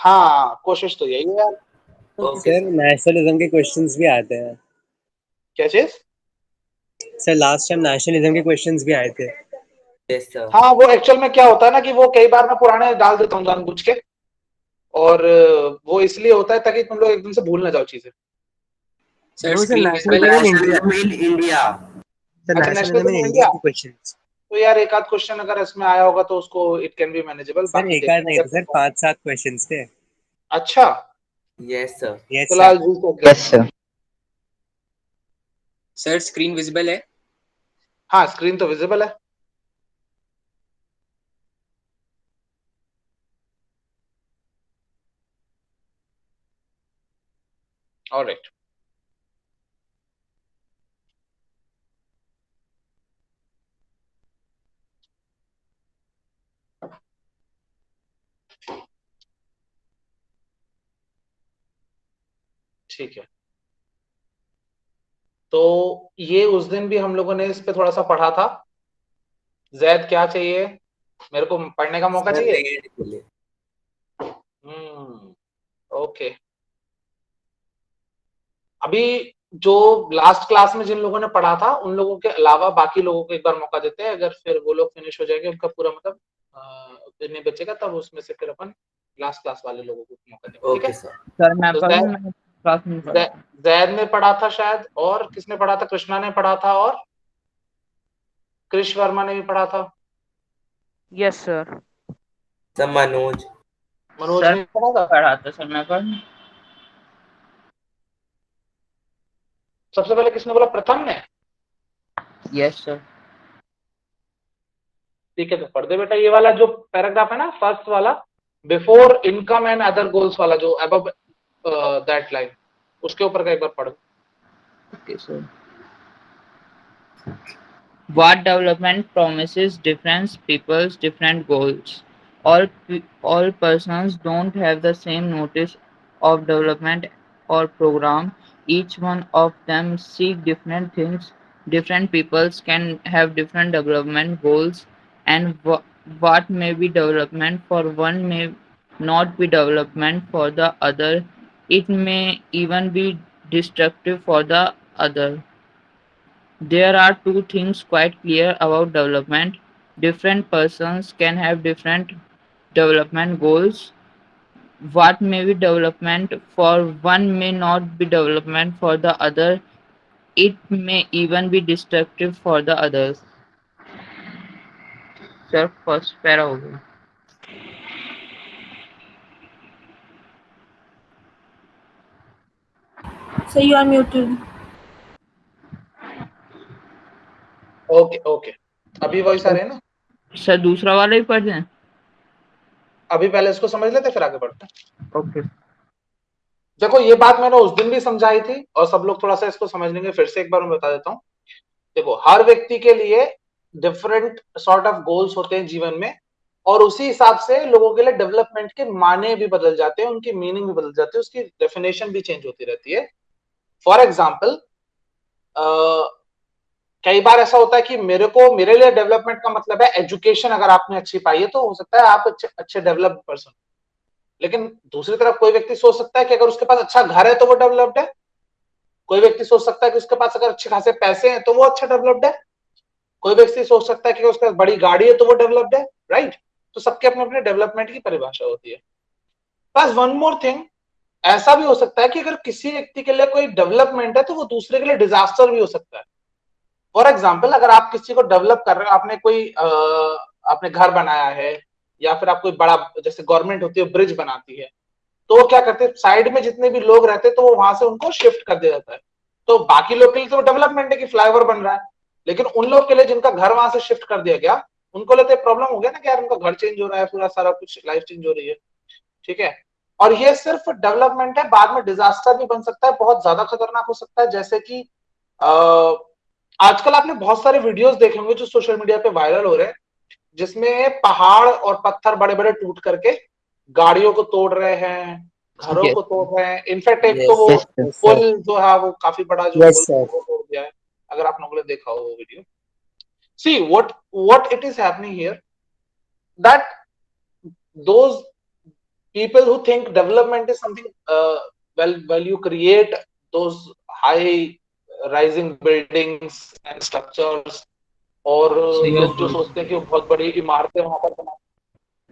हाँ, कोशिश तो यही है यार। सर नेशनलिज्म के क्वेश्चंस भी आते हैं। क्या चीज? सर लास्ट टाइम नेशनलिज्म के क्वेश्चंस भी आए थे। हाँ, वो एक्चुअल में क्या होता है ना कि वो कई बार मैं पुराने डाल देता हूँ जानबूझ के, और वो इसलिए होता है ताकि तुम लोग एकदम से भूल ना जाओ चीजें। Sir nationalism in India. Sir अच्छा, nationalism in nationalism in India India. के क्वेश्चंस। तो यार एक आध क्वेश्चन अगर इसमें आया होगा तो उसको it can be manageable, sir बाकी एक आध देखते हैं नहीं क्या थे सर, करता हूँ। 5-7 क्वेश्चंस थे। अच्छा, यस चलो सर। आज yes sir. Sir screen visible है? हाँ, स्क्रीन तो विजिबल है। ऑलराइट। ठीक है, तो ये उस दिन भी हम लोगों ने इस पे थोड़ा सा पढ़ा था। जैद क्या चाहिए, मेरे को पढ़ने का मौका सर चाहिए। रीड के लिए। ओके। अभी जो लास्ट क्लास में जिन लोगों ने पढ़ा था उन लोगों के अलावा बाकी लोगों को एक बार मौका देते हैं, अगर फिर वो लोग फिनिश हो जाएंगे उनका पूरा मतलब फिर नहीं बचेगा, तब उसमें से फिर अपन लास्ट क्लास वाले लोगों को मौका देंगे। ठीक है सर मैं तो पढ़ूं, मैं क्लास में पढ़ा। जैद ने पढ़ा था शायद, और किसने पढ़ा था? कृष्णा ने पढ़ा था, और कृष वर्मा ने भी पढ़ा था। Yes sir. Sir Manoj. Manoj sir ने पढ़ा था। पढ़ा था सर, मैं पढ़। सबसे पहले किसने बोला? प्रथम ने। Yes sir. ठीक है, तो पढ़ दे बेटा ये वाला जो पैराग्राफ है ना, फर्स्ट वाला, before income and other goals वाला, जो अबव दैट लाइन, उसके ऊपर का एक बार पढ़। Okay sir. What development promises different people's different goals? All persons don't have the same notice of development or program. Each one of them seek different things. Different peoples can have different development goals, and what may be development for one may not be development for the other. It may even be destructive for the other. There are two things quite clear about development. Different persons can have different development goals. What may be development for one may not be development for the other. It may even be destructive for the others. Sir, first para हो गया. So you are muted. Okay okay, अभी voice आ रही है ना? Sir दूसरा वाला ही पढ़ दें? अभी पहले इसको समझ लेते फिर आगे बढ़ते हैं। ओके. देखो ये बात मैंने उस दिन भी समझाई थी, और सब लोग थोड़ा सा इसको समझ लेंगे, फिर से एक बार मैं बता देता हूँ। देखो, हर व्यक्ति के लिए डिफरेंट सॉर्ट ऑफ गोल्स होते हैं जीवन में, और उसी हिसाब से लोगों के लिए डेवलपमेंट के माने भी बदल जाते हैं, उनकी मीनिंग भी बदल जाती है, उसकी डेफिनेशन भी चेंज होती रहती है। फॉर एग्जाम्पल, कई बार ऐसा होता है कि मेरे लिए डेवलपमेंट का मतलब है एजुकेशन, अगर आपने अच्छी पाई है तो हो सकता है आप अच्छे डेवलप्ड पर्सन। लेकिन दूसरी तरफ कोई व्यक्ति सोच सकता है कि अगर उसके पास अच्छा घर है तो वो डेवलप्ड है। कोई व्यक्ति सोच सकता है कि उसके पास अगर अच्छे खासे पैसे हैं तो वो अच्छा डेवलप्ड है। कोई व्यक्ति सोच सकता है कि उसके पास बड़ी गाड़ी है तो वो डेवलप्ड है, राइट? तो सबके अपने अपने डेवलपमेंट की परिभाषा होती है। बस वन मोर थिंग, ऐसा भी हो सकता है कि अगर किसी व्यक्ति के लिए कोई डेवलपमेंट है तो वो दूसरे के लिए डिजास्टर भी हो सकता है। फॉर एग्जाम्पल, अगर आप किसी को डेवलप कर रहे हो, आपने कोई आपने घर बनाया है, या फिर आप कोई बड़ा, जैसे गवर्नमेंट होती है ब्रिज बनाती है, तो वो क्या करते हैं, साइड में जितने भी लोग रहते हैं तो वो वहां से उनको शिफ्ट कर दिया जाता है। तो बाकी लोग के लिए तो डेवलपमेंट है कि फ्लाईओवर बन रहा है, लेकिन उन लोग के लिए जिनका घर वहां से शिफ्ट कर दिया गया, उनको लेते प्रॉब्लम हो गया ना कि यार उनका घर चेंज हो रहा है, पूरा सारा कुछ लाइफ चेंज हो रही है। ठीक है, और ये सिर्फ डेवलपमेंट है, बाद में डिजास्टर भी बन सकता है, बहुत ज्यादा खतरनाक हो सकता है। जैसे कि आजकल आपने बहुत सारे वीडियोस देखे होंगे जो सोशल मीडिया पे वायरल हो रहे हैं, जिसमें पहाड़ और पत्थर बड़े बड़े टूट करके गाड़ियों को तोड़ रहे हैं, घरों को तोड़ रहे हैं। इनफैक्ट एक तो वो पुल जो है वो काफी बड़ा जो पुल वो तोड़ दिया है, अगर आप लोगों ने देखा हो वो video. See what it is happening here, that those people who think development is something well you create those high rising buildings and structures और लोग जो सोचते हैं कि वो बहुत बड़ी इमारतें वहां पर बना।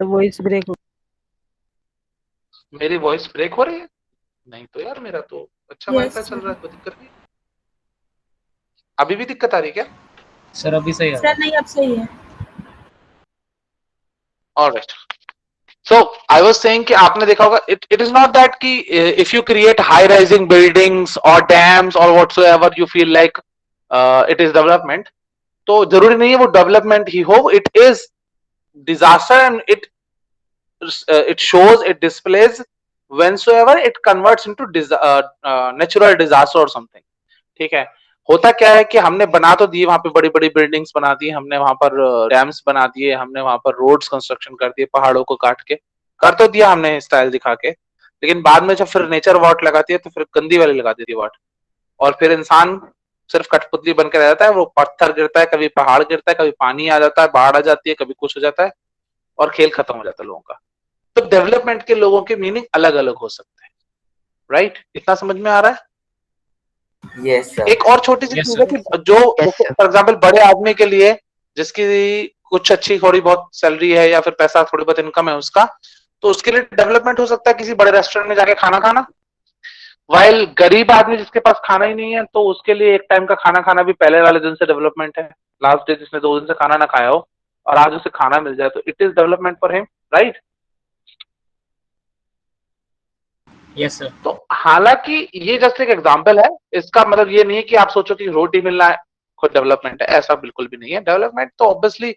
तो वॉइस ब्रेक हो मेरी वॉइस ब्रेक हो रही है? नहीं तो यार, मेरा तो अच्छा Yes, वाईफाई चल रहा है, कोई दिक्कत नहीं। अभी भी दिक्कत आ रही है क्या? सर अभी सही सर नहीं अब सही है। Alright, so I was saying कि आपने देखा होगा इट इज नॉट दैट कि if you create high rising buildings और डैम्स और whatsoever you feel like it is development. तो जरूरी नहीं है वो डेवलपमेंट ही हो, it is disaster and it shows, it displays whensoever it converts into natural disaster or something। ठीक है, होता क्या है कि हमने बना तो दी वहां पे बड़ी बड़ी बिल्डिंग्स बना दी, हमने वहां पर डैम्स बना दिए, हमने वहां पर रोड्स कंस्ट्रक्शन कर दिए पहाड़ों को काट के, कर तो दिया हमने स्टाइल दिखा के, लेकिन बाद में जब फिर नेचर वॉट लगाती है तो फिर गंदी वाली लगा देती है वॉट, और फिर इंसान सिर्फ कठपुतली बन के रह जाता है। वो पत्थर गिरता है, कभी पहाड़ गिरता है, कभी पानी आ जाता है, बाढ़ आ जाती है, कभी कुछ हो जाता है और खेल खत्म हो जाता है लोगों का। तो डेवलपमेंट के लोगों के मीनिंग अलग अलग हो सकते हैं, राइट? इतना समझ में आ रहा है? Yes sir. एक और छोटी सी Yes, चीज sir. है कि जो फॉर एग्जाम्पल बड़े आदमी के लिए जिसकी कुछ अच्छी थोड़ी बहुत सैलरी है या फिर पैसा थोड़ी बहुत इनकम है उसका, तो उसके लिए डेवलपमेंट हो सकता है किसी बड़े रेस्टोरेंट में जाके खाना खाना। वाइल गरीब आदमी जिसके पास खाना ही नहीं है तो उसके लिए एक टाइम का खाना खाना भी पहले वाले दिन से डेवलपमेंट है। लास्ट डे जिसने 2 दिन से खाना ना खाया हो और आज उसे खाना मिल जाए तो it is development for him, right? Yes sir. तो हालांकि ये जस्ट एक एग्जांपल है, इसका मतलब ये नहीं है कि आप सोचो कि रोटी मिलना खुद डेवलपमेंट है, ऐसा बिल्कुल भी नहीं है। डेवलपमेंट तो ऑब्वियसली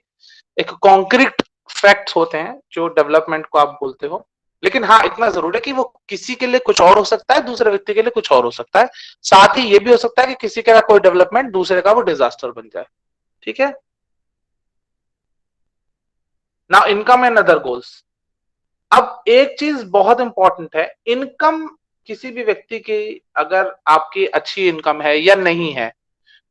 एक कॉन्क्रीट फैक्ट्स होते हैं जो डेवलपमेंट को आप बोलते हो, लेकिन हाँ इतना जरूर है कि वो किसी के लिए कुछ और हो सकता है, दूसरे व्यक्ति के लिए कुछ और हो सकता है। साथ ही ये भी हो सकता है कि किसी का कोई डेवलपमेंट दूसरे का वो डिजास्टर बन जाए। ठीक है, now income and other goals. अब एक चीज बहुत इंपॉर्टेंट है, इनकम किसी भी व्यक्ति की अगर आपकी अच्छी इनकम है या नहीं है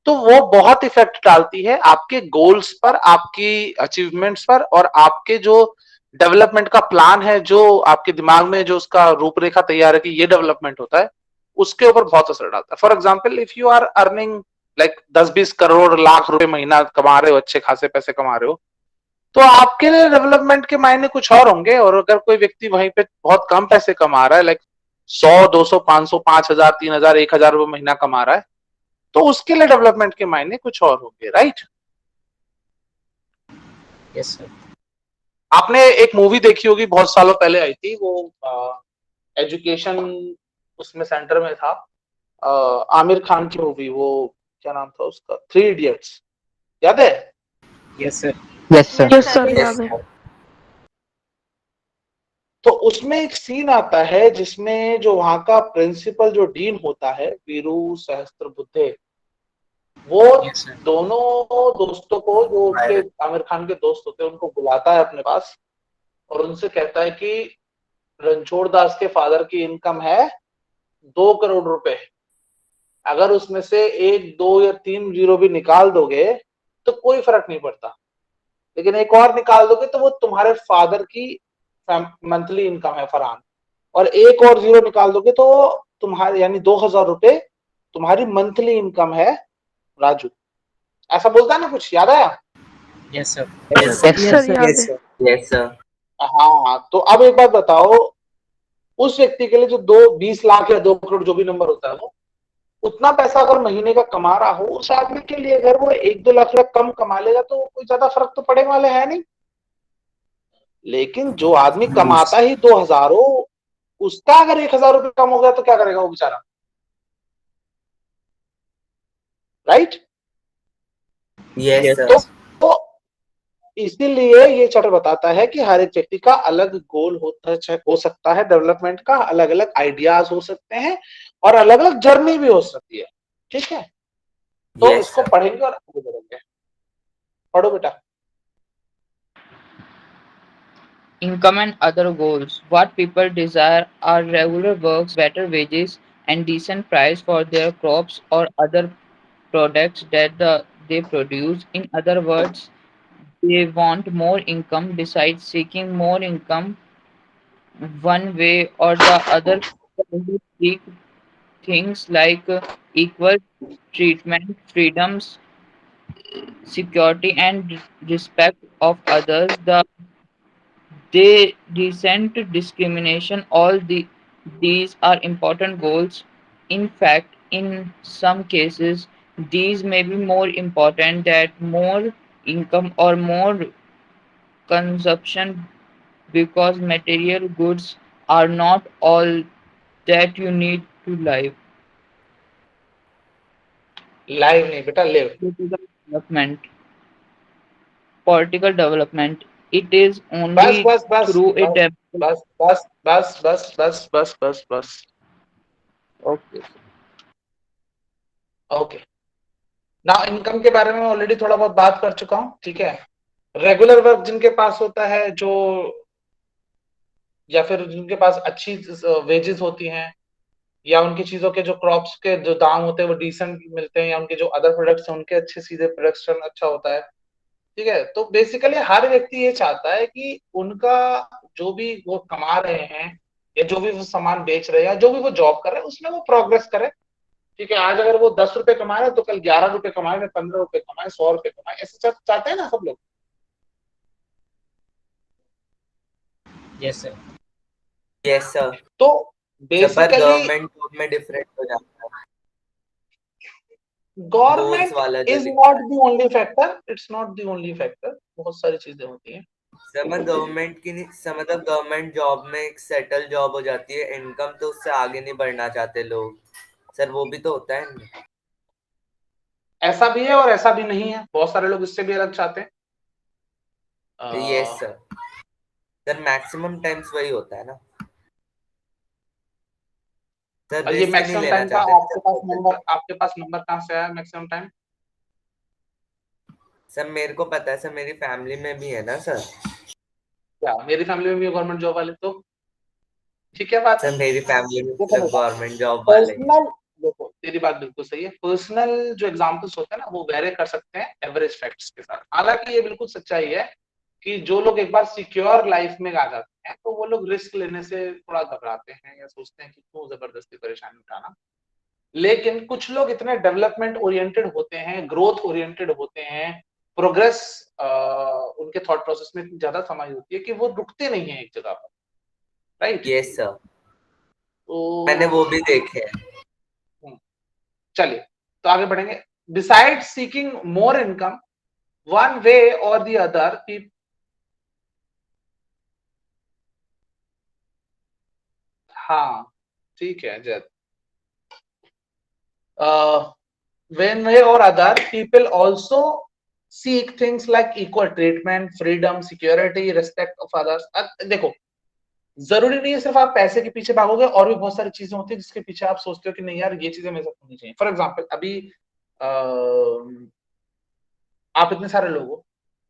तो वो बहुत इफेक्ट डालती है आपके गोल्स पर, आपकी अचीवमेंट्स पर, और आपके जो डेवलपमेंट का प्लान है जो आपके दिमाग में जो उसका रूपरेखा तैयार है कि ये डेवलपमेंट होता है, उसके ऊपर बहुत असर डालता है। For example if you are earning like 10-20 crore lakh रुपए महीना कमा रहे हो, अच्छे खासे पैसे कमा रहे हो, तो आपके लिए डेवलपमेंट के मायने कुछ और होंगे। और अगर कोई व्यक्ति वहीं पे बहुत कम पैसे कमा रहा है, लाइक 100, 200, 500, 5,000, 3,000, 1,000 रुपए महीना कमा रहा है, तो उसके लिए डेवलपमेंट के मायने कुछ और होंगे, राइट? Yes sir. आपने एक मूवी देखी होगी, बहुत सालों पहले आई थी, वो एजुकेशन उसमें सेंटर में था, आमिर खान की मूवी, वो क्या नाम था उसका, 3 इडियट्स, याद है? Yes sir. Yes sir. Yes sir याद है। तो उसमें एक सीन आता है जिसमें जो वहां का प्रिंसिपल जो डीन होता है, वीरू सहस्त्रबुद्धे, वो यस सर। दोनों दोस्तों को, जो उसके आमिर खान के दोस्त होते हैं, उनको बुलाता है अपने पास और उनसे कहता है कि रणछोड़ दास के फादर की इनकम है 2 करोड़ रुपए, अगर उसमें से 1, 2 या 3 जीरो भी निकाल दोगे तो कोई फर्क नहीं पड़ता, लेकिन एक और निकाल दोगे तो वो तुम्हारे फादर की मंथली इनकम है फरहान, और एक और जीरो निकाल दोगे तो तुम्हारे यानी 2,000 रुपए तुम्हारी मंथली इनकम है राजू। ऐसा बोलता है ना, कुछ याद आया? Yes sir. यस सर याद यस है। सर। Yes sir. हाँ, तो अब एक बात बताओ, उस व्यक्ति के लिए जो 20 लाख या 2 करोड़ जो भी नंबर होता है, वो उतना पैसा अगर महीने का कमा रहा हो, उस आदमी के लिए अगर वो 1-2 लाख रुपया कम कमा लेगा तो कोई ज्यादा फर्क तो पड़ने वाले है नहीं। लेकिन जो आदमी कमाता ही 2,000 हो, उसका अगर 1,000 रुपये कम हो गया तो क्या करेगा वो बेचारा, राइट? यस तो, सर। तो इसीलिए ये चैप्टर बताता है कि हर एक व्यक्ति का अलग गोल हो सकता है, डेवलपमेंट का अलग अलग आइडियाज हो सकते हैं और अलग अलग जर्नी भी हो सकती है। ठीक है, तो Yes, इसको sir. पढ़ेंगे और आगे बढ़ेंगे। पढ़ो बेटा। Income and other goals. What people desire are regular works, better wages, and decent price for their crops or other products that they produce. In other words, they want more income. Besides seeking more income, one way or the other can seek things like equal treatment, freedoms, security, and respect of others. They resent discrimination. These are important goals. In fact, in some cases, these may be more important than more income or more consumption because material goods are not all that you need to live. Live नहीं बेटा, live. Political development. Political development. It is बस only बस बस through a बस बस बस बस बस बस बस बस बस। okay. ओके, नाउ इनकम के बारे में ऑलरेडी थोड़ा बहुत बात कर चुका हूँ, ठीक है। रेगुलर वर्क जिनके पास होता है, जो या फिर जिनके पास अच्छी वेजेस होती हैं, या उनकी चीजों के जो क्रॉप्स के जो दाम होते हैं वो डिसेंट मिलते हैं, या उनके जो अदर प्रोडक्ट्स हैं उनके अच्छे सीधे प्रोडक्शन अच्छा होता है, ठीक है। तो बेसिकली हर व्यक्ति ये चाहता है कि उनका जो भी वो कमा रहे हैं, या जो भी वो सामान बेच रहे हैं, या जो भी वो जॉब कर रहे हैं, उसमें वो प्रोग्रेस करे, ठीक है। आज अगर वो 10 रुपए कमा रहे हैं तो कल 11 रुपए कमाए, 15 रुपए कमाए, 100 रुपए कमाए, ऐसे चाहते हैं ना सब लोग। Yes, sir. Yes, sir. तो सर पर बेसिकली गवर्नमेंट जॉब में डिफरेंट हो जाता है। गोल्स गवर्नमेंट वाला जो इज लिखा नॉट है the only factor, it's not the only factor, बहुत सारी चीजें होती हैं। सर, मैं गवर्नमेंट की नहीं सर, मतलब गवर्नमेंट जॉब में एक सेटल जॉब हो जाती है, इनकम तो उससे आगे नहीं बढ़ना चाहते लोग सर, वो भी तो होता है। ऐसा भी है और ऐसा भी नहीं है, बहुत सारे लोग इससे भी अलग चाहते हैं। Yes sir, sir maximum times वही होता है ना सर, और ये रिस्क नहीं मैक्सिमम लेना टाइम का चाहते आपके पास नंबर कहाँ से आया मैक्सिमम टाइम? सर। मेरे को पता है सर, मेरी फैमिली में भी है ना सर। क्या मेरी फैमिली में भी गवर्नमेंट जॉब वाले, तो ठीक है बात है। सर मेरी फैमिली में देखो सिर्फ बेटा, गवर्नमेंट जॉब वाले हैं। पर्सनल, देखो तेरी बात बिल्कुल सही है, पर्सनल जो एग्जांपल्स होते हैं ना वो वेरी कर सकते हैं एवरेज फैक्ट्स के साथ। हालांकि ये बिल्कुल सच्चाई है कि जो लोग एक बार सिक्योर लाइफ में आ जाते हैं तो वो लोग रिस्क लेने से थोड़ा घबराते हैं, या सोचते हैं कि क्यों जबरदस्ती परेशानी उठाना। लेकिन कुछ लोग इतने डेवलपमेंट ओरिएंटेड होते हैं, ग्रोथ ओरिएंटेड होते हैं, प्रोग्रेस उनके थॉट प्रोसेस में इतनी ज्यादा समाई होती है कि वो रुकते नहीं है एक जगह पर, राइट। यस सर, तो मैंने वो भी देखे हैं। चलिए तो आगे बढ़ेंगे। Beside seeking more income, one way और द अदर, हाँ ठीक है जय, when way or other people also seek things like equal treatment, freedom, security, respect of others। देखो जरूरी नहीं है सिर्फ आप पैसे के पीछे भागोगे, और भी बहुत सारी चीजें होती है जिसके पीछे आप सोचते हो कि नहीं यार ये चीजें मेरे साथ होनी चाहिए। फॉर एग्जाम्पल अभी आप इतने सारे लोग हो,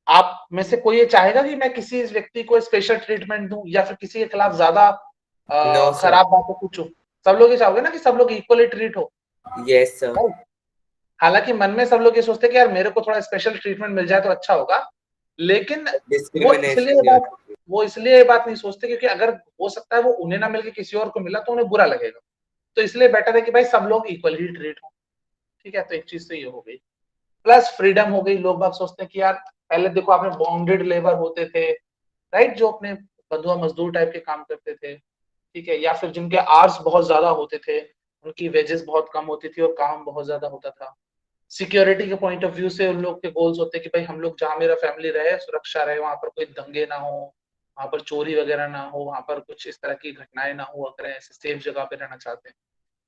आप में से कोई ये चाहेगा कि मैं किसी इस व्यक्ति को स्पेशल ट्रीटमेंट दूं, या फिर किसी के खिलाफ ज्यादा नो सर। खराब बातें पूछूं? सब लोग ये चाहोगे ना कि सब लोग इक्वली ट्रीट हो। Yes sir. हालांकि मन में सब लोग ये सोचते हैं कि यार मेरे को थोड़ा स्पेशल ट्रीटमेंट मिल जाए तो अच्छा होगा, लेकिन डिस्क्रिमिनेशन नहीं होती। वो इसलिए ये बात नहीं सोचते क्योंकि अगर हो सकता है वो उन्हें ना मिलके किसी और को मिला तो उन्हें बुरा लगेगा, तो इसलिए बेटर है कि भाई सब लोग इक्वली ट्रीट हो, ठीक है। तो एक चीज तो ये हो गई, प्लस फ्रीडम हो गई। लोग बात सोचते हैं कि यार पहले देखो आपने बॉन्डेड लेबर होते थे, राइट, जो अपने बंधुआ मजदूर टाइप के काम करते थे, ठीक है, या फिर जिनके आवर्स बहुत ज्यादा होते थे, उनकी वेजेस बहुत कम होती थी और काम बहुत ज्यादा होता था। सिक्योरिटी के पॉइंट ऑफ व्यू से उन लोग के गोल्स होते हैं कि भाई हम लोग जहाँ मेरा फैमिली रहे, सुरक्षा रहे, वहां पर कोई दंगे ना हो, वहां पर चोरी वगैरह ना हो, वहां पर कुछ इस तरह की घटनाएं ना हुआ करें, ऐसे सेफ जगह पे रहना चाहते हैं,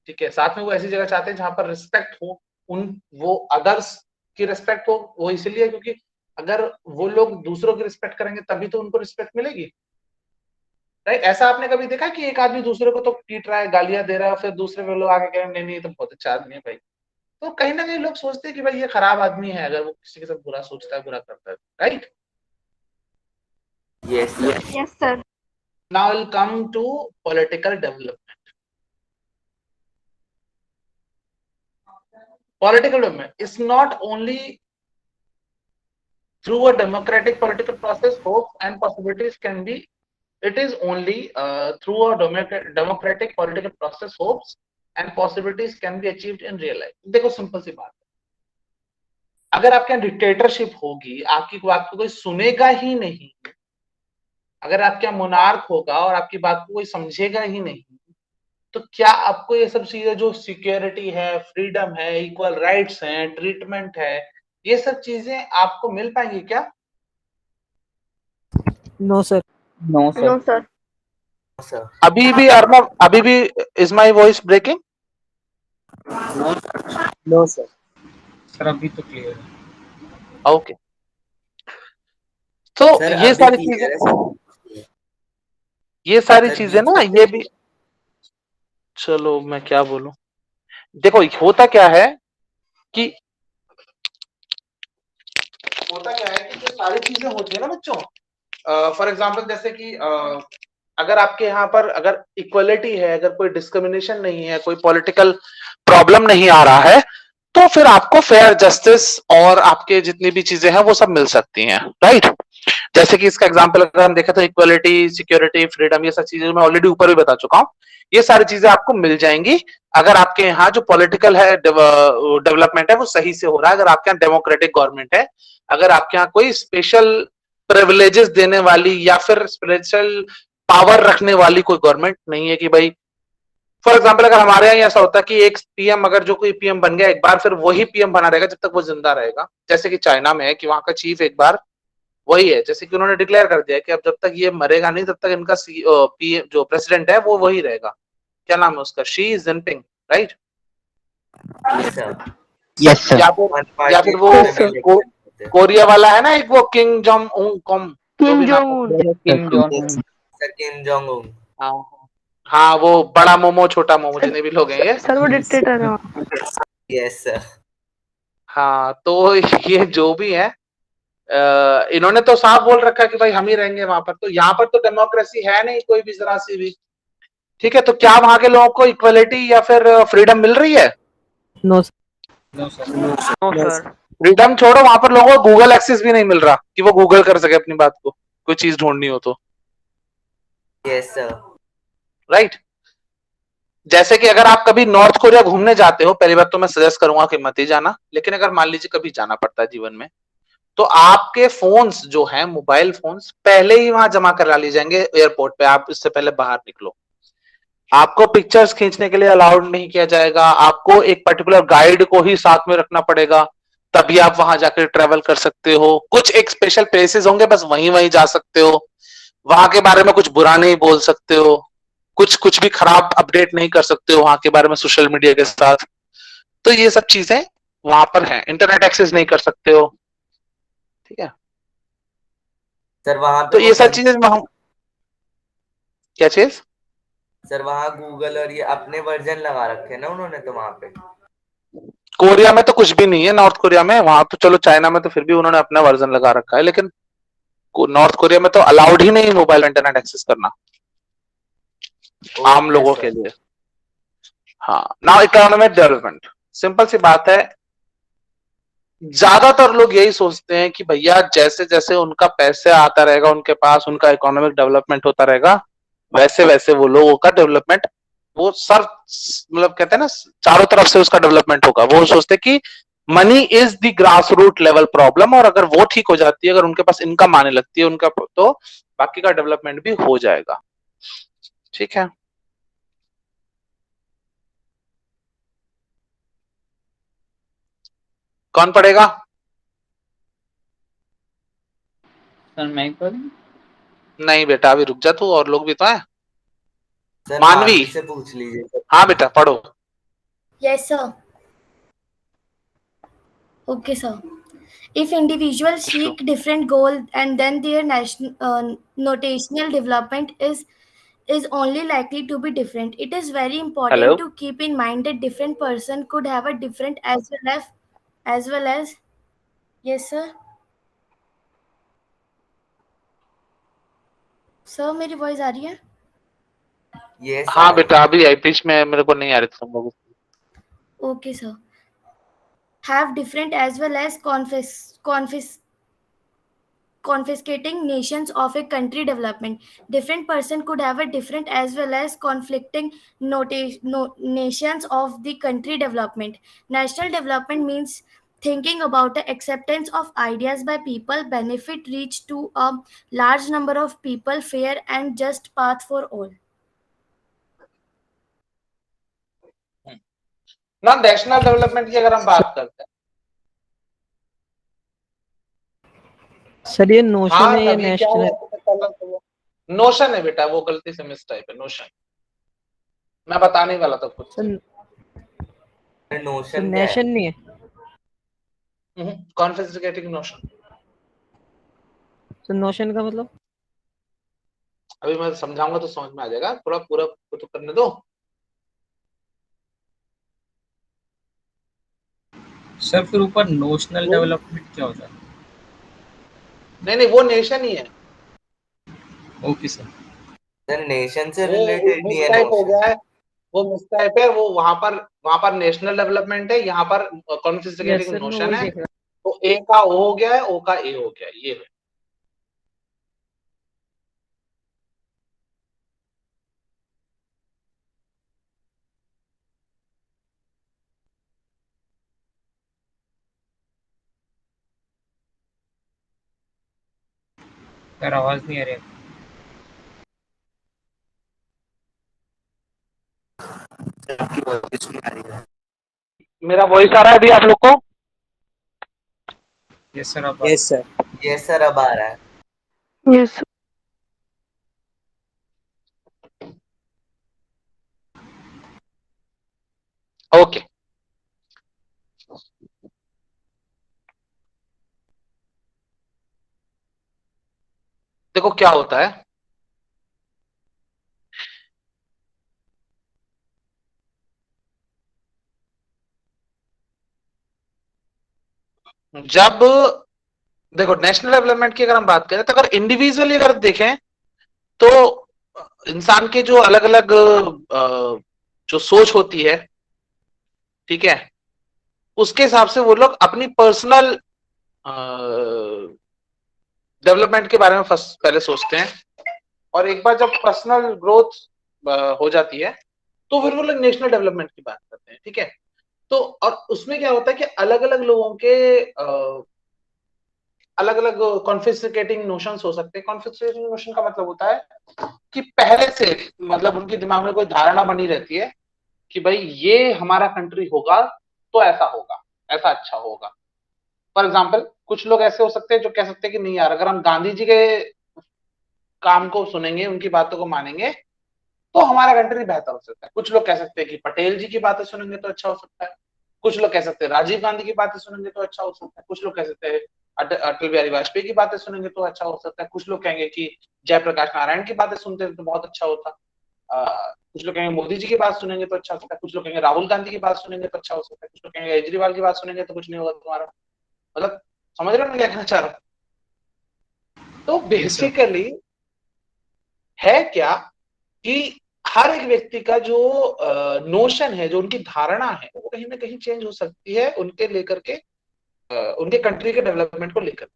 ठीक है। साथ में वो ऐसी जगह चाहते हैं जहां पर रिस्पेक्ट हो, उन वो अदर्स की रिस्पेक्ट हो। वो इसलिए क्योंकि अगर वो लोग दूसरों की रिस्पेक्ट करेंगे तभी तो उनको रिस्पेक्ट मिलेगी, राइट। ऐसा आपने कभी देखा कि एक आदमी दूसरे को तो पीट रहा है, गालियां दे रहा है, फिर दूसरे लोग आके कह रहे हैं नहीं नहीं ये तो बहुत अच्छा आदमी है भाई। तो कहीं ना कहीं लोग सोचते हैं कि भाई ये खराब आदमी है अगर वो किसी के साथ बुरा सोचता है, बुरा करता है, right. Yes sir. Yes, sir. Now will come to political development. Political development is not only through a democratic political process, hopes and possibilities can be It is only through a democratic political process hopes and possibilities can be achieved in real life. देखो simple सी बात है, अगर आपके यहाँ dictatorship होगी, आपकी बात को कोई सुनेगा ही नहीं, अगर आपके यहाँ मोनार्क होगा और आपकी बात को कोई समझेगा ही नहीं, तो क्या आपको ये सब चीजें जो सिक्योरिटी है, फ्रीडम है, इक्वल राइट्स हैं, ट्रीटमेंट है, ये सब चीजें आपको मिल पाएंगी क्या? No, sir. No, sir. No, sir. Sir अभी भी अर्नब, अभी भी is my voice breaking? No, sir. Sir अभी तो क्लियर है। ओके, तो सर ये अभी सारी क्लियर चीजें, है सर। ये सारी सर चीजें बीच ना, में ये भी, चलो मैं क्या बोलूं, देखो होता क्या है कि जो सारी चीजें होती है ना बच्चों, फॉर एग्जाम्पल जैसे कि अगर आपके यहाँ पर अगर इक्वलिटी है, अगर कोई डिस्क्रिमिनेशन नहीं है, कोई पॉलिटिकल प्रॉब्लम नहीं आ रहा है, तो फिर आपको फेयर जस्टिस और आपके जितनी भी चीजें हैं वो सब मिल सकती हैं, राइट? जैसे कि इसका एग्जांपल अगर हम देखें तो इक्वलिटी, सिक्योरिटी, फ्रीडम, ये सब चीजें मैं ऑलरेडी ऊपर भी बता चुका हूं, ये सारी चीजें आपको मिल जाएंगी अगर आपके यहाँ जो पॉलिटिकल है डेवलपमेंट है वो सही से हो रहा है, अगर आपके यहाँ डेमोक्रेटिक गवर्नमेंट है, अगर आपके यहाँ कोई स्पेशल प्रिविलेजेस देने वाली या फिर स्पेशल पावर रखने वाली कोई गवर्नमेंट नहीं है कि भाई, फॉर एग्जाम्पल अगर हमारे यहाँ ऐसा होता है कि एक पीएम, अगर जो कोई पीएम बन गया एक बार, फिर वही पीएम बना रहेगा जब तक वो जिंदा रहेगा, जैसे कि चाइना में है कि वहां का चीफ एक बार वही है, जैसे कि उन्होंने डिक्लेयर कर दिया कि अब जब तक ये मरेगा नहीं तब तक इनका पीएम जो प्रेसिडेंट है वो वही रहेगा, क्या नाम है उसका, Xi Jinping, right? Sir Yes, sir. या फिर वो कोरिया वाला है ना एक, वो king Jong Un com, Kim Jong-un. Kim Jong Un. Sir Kim Jong Un. हाँ वो बड़ा मोमो छोटा मोमो जितने भी लोग हैं ये, सर वो डिक्टेटर है। Yes sir. हाँ तो ये जो भी है, इन्होंने तो साफ बोल रखा है कि भाई हम ही रहेंगे वहां पर, तो यहाँ पर तो डेमोक्रेसी है नहीं कोई भी जरा सी भी, ठीक है? तो क्या वहां के लोगों को इक्वलिटी या फिर फ्रीडम मिल रही है? No, sir. No sir. No, sir. Freedom छोड़ो, वहां पर लोगों को गूगल एक्सेस भी नहीं मिल रहा कि वो गूगल कर सके अपनी बात को, कोई चीज ढूंढनी हो तो, यस सर। राइट? जैसे कि अगर आप कभी नॉर्थ कोरिया घूमने जाते हो, पहली बात तो मैं सजेस्ट करूंगा कि मत ही जाना, लेकिन अगर मान लीजिए कभी जाना पड़ता है जीवन में, तो आपके फोन्स जो हैं, मोबाइल फोन्स पहले ही वहां जमा करा लिए जाएंगे एयरपोर्ट पे, आप इससे पहले बाहर निकलो। आपको पिक्चर्स खींचने के लिए अलाउड नहीं किया जाएगा, आपको एक पर्टिकुलर गाइड को ही साथ में रखना पड़ेगा, तभी आप वहां जाकर ट्रेवल कर सकते हो। कुछ एक स्पेशल प्लेसेस होंगे, बस वहीं वहीं जा सकते हो, वहां के बारे में कुछ बुरा नहीं बोल सकते हो, कुछ भी खराब अपडेट नहीं कर सकते हो वहां के बारे में सोशल मीडिया के साथ। तो ये सब चीजें वहां पर है, इंटरनेट एक्सेस नहीं कर सकते हो, ठीक है? सर वहां तो पे ये सब चीजें क्या चीज? सर वहां गूगल और ये अपने वर्जन लगा रखे हैं ना उन्होंने, तो वहां पे कोरिया में तो कुछ भी नहीं है, नॉर्थ कोरिया में, वहां तो चलो चाइना में तो फिर भी उन्होंने अपना वर्जन लगा रखा है, लेकिन नॉर्थ कोरिया में तो अलाउड ही नहीं मोबाइल इंटरनेट एक्सेस करना आम लोगों के लिए। हाँ, नाउ इकोनॉमिक डेवलपमेंट, सिंपल सी बात है, ज्यादातर लोग यही सोचते हैं कि भैया जैसे जैसे उनका पैसे आता रहेगा उनके पास, उनका इकोनॉमिक डेवलपमेंट होता रहेगा, वैसे वैसे वो लोगों का डेवलपमेंट, वो सर मतलब कहते हैं ना चारों तरफ से उसका डेवलपमेंट होगा। वो सोचते कि money is the grass root level problem, और अगर वो ठीक हो जाती है, अगर उनके पास इनकम आने लगती है उनका, तो बाकी का डेवलपमेंट भी हो जाएगा, ठीक है? कौन पढ़ेगा? सर मैं करूं? नहीं बेटा अभी रुक जा तू, और लोग भी तो हैं। सर मानवी से पूछ लीजिए। हाँ बेटा पढ़ो। Yes, sir. Okay, sir. If individuals seek different goals and then their notational development is only likely to be different. It is very important hello, to keep in mind that different person could have a different as well as yes sir. Sir मेरी voice आ रही है? Yes हाँ बेटा अभी आई, बीच में मेरे को नहीं आ रही थी तुम लोग। Okay sir. Have different as well as confiscating nations of a country development. Different person could have a different as well as conflicting nations of the country development. National development means thinking about the acceptance of ideas by people, benefit reach to a large number of people, fair and just path for all. ना national development की अगर हम बात करते हैं, sir ये notion हाँ है या अभी क्या नेशनल? हुआ, नोशन है बेटा, वो गलती से मिस टाइप है, नोशन। मैं बताने वाला था खुद से। नोशन नेशन नहीं है, कॉन्फिस्केटिंग नोशन। तो नोशन का मतलब? अभी मैं समझाऊंगा तो समझ में आ जाएगा, थोड़ा पूरा तो करने दो। सर फिर ऊपर नोशनल डेवलपमेंट क्या होता है? नहीं वो नेशन ही है। Okay sir. सर नेशन से वो रिलेटेड नहीं है टाइप हो नोशन। गया है, वो मिस टाइप है। वो वहां पर नेशनल डेवलपमेंट है, यहाँ पर कॉन्फिस्केटिंग नोशन है। तो ए का ओ हो गया है, ओ का ए हो गया, ये है। सर आवाज नहीं आ रही। मेरा वॉइस आ रहा है अभी आप लोग को? Yes sir. अब यस सर। यस सर, अब आ रहा है। यस। ओके, देखो क्या होता है। जब देखो नेशनल डेवलपमेंट की अगर हम बात करें, तो अगर इंडिविजुअली अगर देखें तो इंसान के जो अलग अलग जो सोच होती है, ठीक है, उसके हिसाब से वो लोग अपनी पर्सनल डेवलपमेंट के बारे में पहले सोचते हैं, और एक बार जब पर्सनल ग्रोथ हो जाती है तो फिर वो लोग नेशनल डेवलपमेंट की बात करते हैं, ठीक है। तो और उसमें क्या होता है कि अलग अलग लोगों के अलग अलग कॉन्फिस्केटिंग नोशंस हो सकते हैं। कॉन्फिस्केटिंग नोशन का मतलब होता है कि पहले से मतलब उनके दिमाग में कोई धारणा बनी रहती है कि भाई ये हमारा कंट्री होगा तो ऐसा होगा, ऐसा अच्छा होगा। फॉर एग्जाम्पल कुछ लोग ऐसे हो सकते हैं जो कह सकते हैं कि नहीं यार, अगर हम गांधी जी के काम को सुनेंगे, उनकी बातों को मानेंगे तो हमारा कंट्री बेहतर हो सकता है। कुछ लोग कह सकते हैं कि पटेल जी की बातें सुनेंगे तो अच्छा हो सकता है। कुछ लोग कह सकते हैं राजीव गांधी की बातें सुनेंगे तो अच्छा हो सकता है। कुछ लोग कह सकते हैं अटल बिहारी वाजपेयी की बातें सुनेंगे तो अच्छा हो सकता है। कुछ लोग कहेंगे कि जयप्रकाश नारायण की बातें सुनते तो बहुत अच्छा होता। कुछ लोग कहेंगे मोदी जी की बात सुनेंगे तो अच्छा हो सकता है। कुछ लोग कहेंगे राहुल गांधी की बात सुनेंगे तो अच्छा हो सकता है। कुछ लोग कहेंगे केजरीवाल की बात सुनेंगे तो कुछ नहीं होगा तुम्हारा। मतलब समझ रहे हो मैं क्या कहना चाह रहा हूँ? तो बेसिकली है क्या कि हर एक व्यक्ति का जो नोशन है, जो उनकी धारणा है, वो कहीं ना कहीं चेंज हो सकती है उनके लेकर के उनके कंट्री के डेवलपमेंट को लेकर।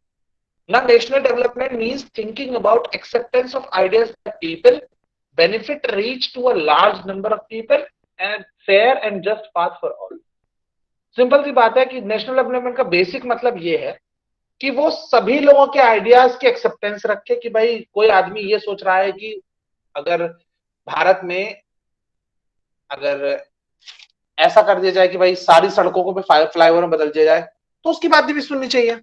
ना national development means thinking about acceptance of ideas by people, benefit reach to a large number of people and fair and just path for all. Simple सी बात है कि नेशनल डेवलपमेंट का बेसिक मतलब ये है कि वो सभी लोगों के आइडियाज की एक्सेप्टेंस रखे कि भाई कोई आदमी ये सोच रहा है कि अगर भारत में अगर ऐसा कर दिया जाए कि भाई सारी सड़कों को फ्लाईओवर में बदल दिया जाए तो उसकी बात भी सुननी चाहिए।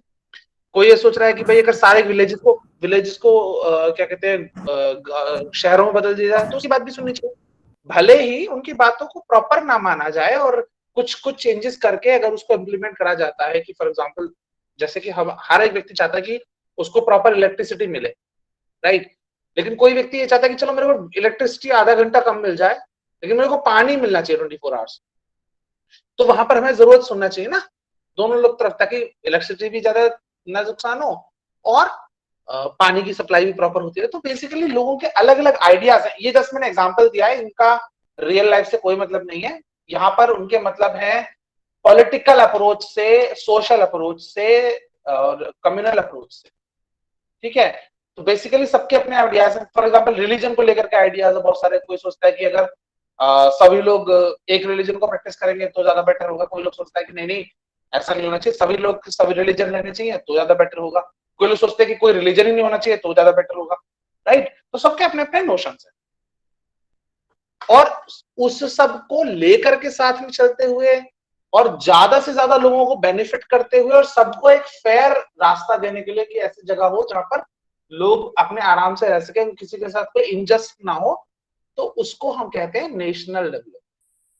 कोई ये सोच रहा है कि भाई अगर सारे विलेजेस को क्या कहते हैं शहरों में बदल दिया जाए तो उसकी बात भी सुननी चाहिए। भले ही उनकी बातों को प्रॉपर ना माना जाए और कुछ चेंजेस करके अगर उसको इम्प्लीमेंट करा जाता है कि फॉर एग्जाम्पल जैसे कि हम हर एक व्यक्ति चाहता है कि उसको प्रॉपर इलेक्ट्रिसिटी मिले, राइट। लेकिन कोई व्यक्ति ये चाहता है कि चलो मेरे को इलेक्ट्रिसिटी आधा घंटा कम मिल जाए लेकिन मेरे को पानी मिलना चाहिए 24 आवर्स। तो वहां पर हमें जरूरत सुनना चाहिए ना दोनों लोग तरफ, ताकि इलेक्ट्रिसिटी भी ज्यादा ना नुकसान हो और पानी की सप्लाई भी प्रॉपर होती है। तो बेसिकली लोगों के अलग अलग आइडियाज हैं। ये जस्ट मैंने एग्जांपल दिया है, इनका रियल लाइफ से कोई मतलब नहीं है। यहाँ पर उनके मतलब है पॉलिटिकल अप्रोच से, सोशल अप्रोच से और कम्युनल अप्रोच से। ठीक है। तो बेसिकली सबके अपने आइडियाज हैं। फॉर एग्जांपल रिलीजन को लेकर के आइडियाज है बहुत सारे। कोई सोचता है कि अगर सभी लोग एक रिलीजन को प्रैक्टिस करेंगे तो ज्यादा बेटर होगा। कोई लोग सोचता है कि नहीं नहीं, ऐसा नहीं होना चाहिए, सभी लोग सभी रिलीजन रहने चाहिए तो ज्यादा बेटर होगा। कोई लोग सोचते हैं कि कोई रिलीजन ही नहीं होना चाहिए तो ज्यादा बेटर होगा, राइट। तो सबके अपने अपने नोशंस है, और उस सब को लेकर के साथ में चलते हुए और ज्यादा से ज्यादा लोगों को बेनिफिट करते हुए और सबको एक फेयर रास्ता देने के लिए कि ऐसी जगह हो जहां पर लोग अपने आराम से रह सके, किसी के साथ कोई इनजस्ट ना हो, तो उसको हम कहते हैं नेशनल डेवलपमेंट,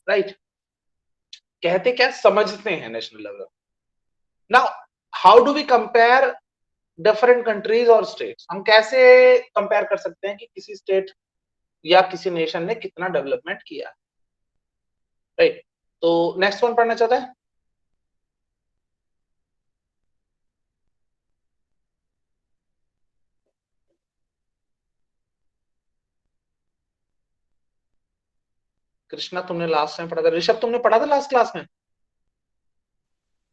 राइट। कहते क्या, समझते हैं national development. Now how do we compare different countries और स्टेट्स? हम कैसे कंपेयर कर सकते हैं कि किसी स्टेट या किसी नेशन ने कितना डेवलपमेंट किया, राइट। तो नेक्स्ट वन पढ़ना चाहता है? कृष्णा तुमने लास्ट टाइम पढ़ा था, ऋषभ तुमने पढ़ा था लास्ट क्लास में?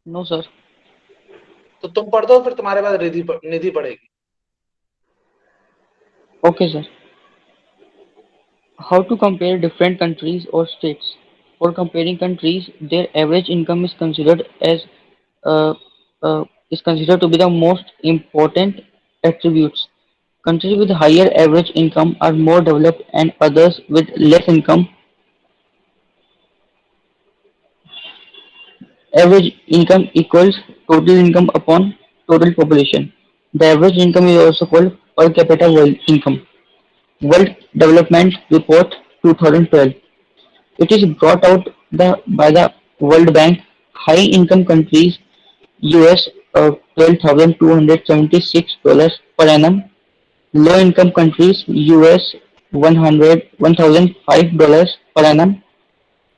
No, sir. तो तुम पढ़ दो, फिर तुम्हारे बाद निधि पढ़ेगी। Okay, sir. How to compare different countries or states? For comparing countries, their average income is considered uh, to be the most important attributes. Countries with higher average income are more developed, and others with less income. Average income equals total income upon total population. The average income is also called per capita income. World Development Report 2012. It is brought out by the World Bank. High income countries US $12,276 per annum. Low income countries US 1,005 dollars per annum.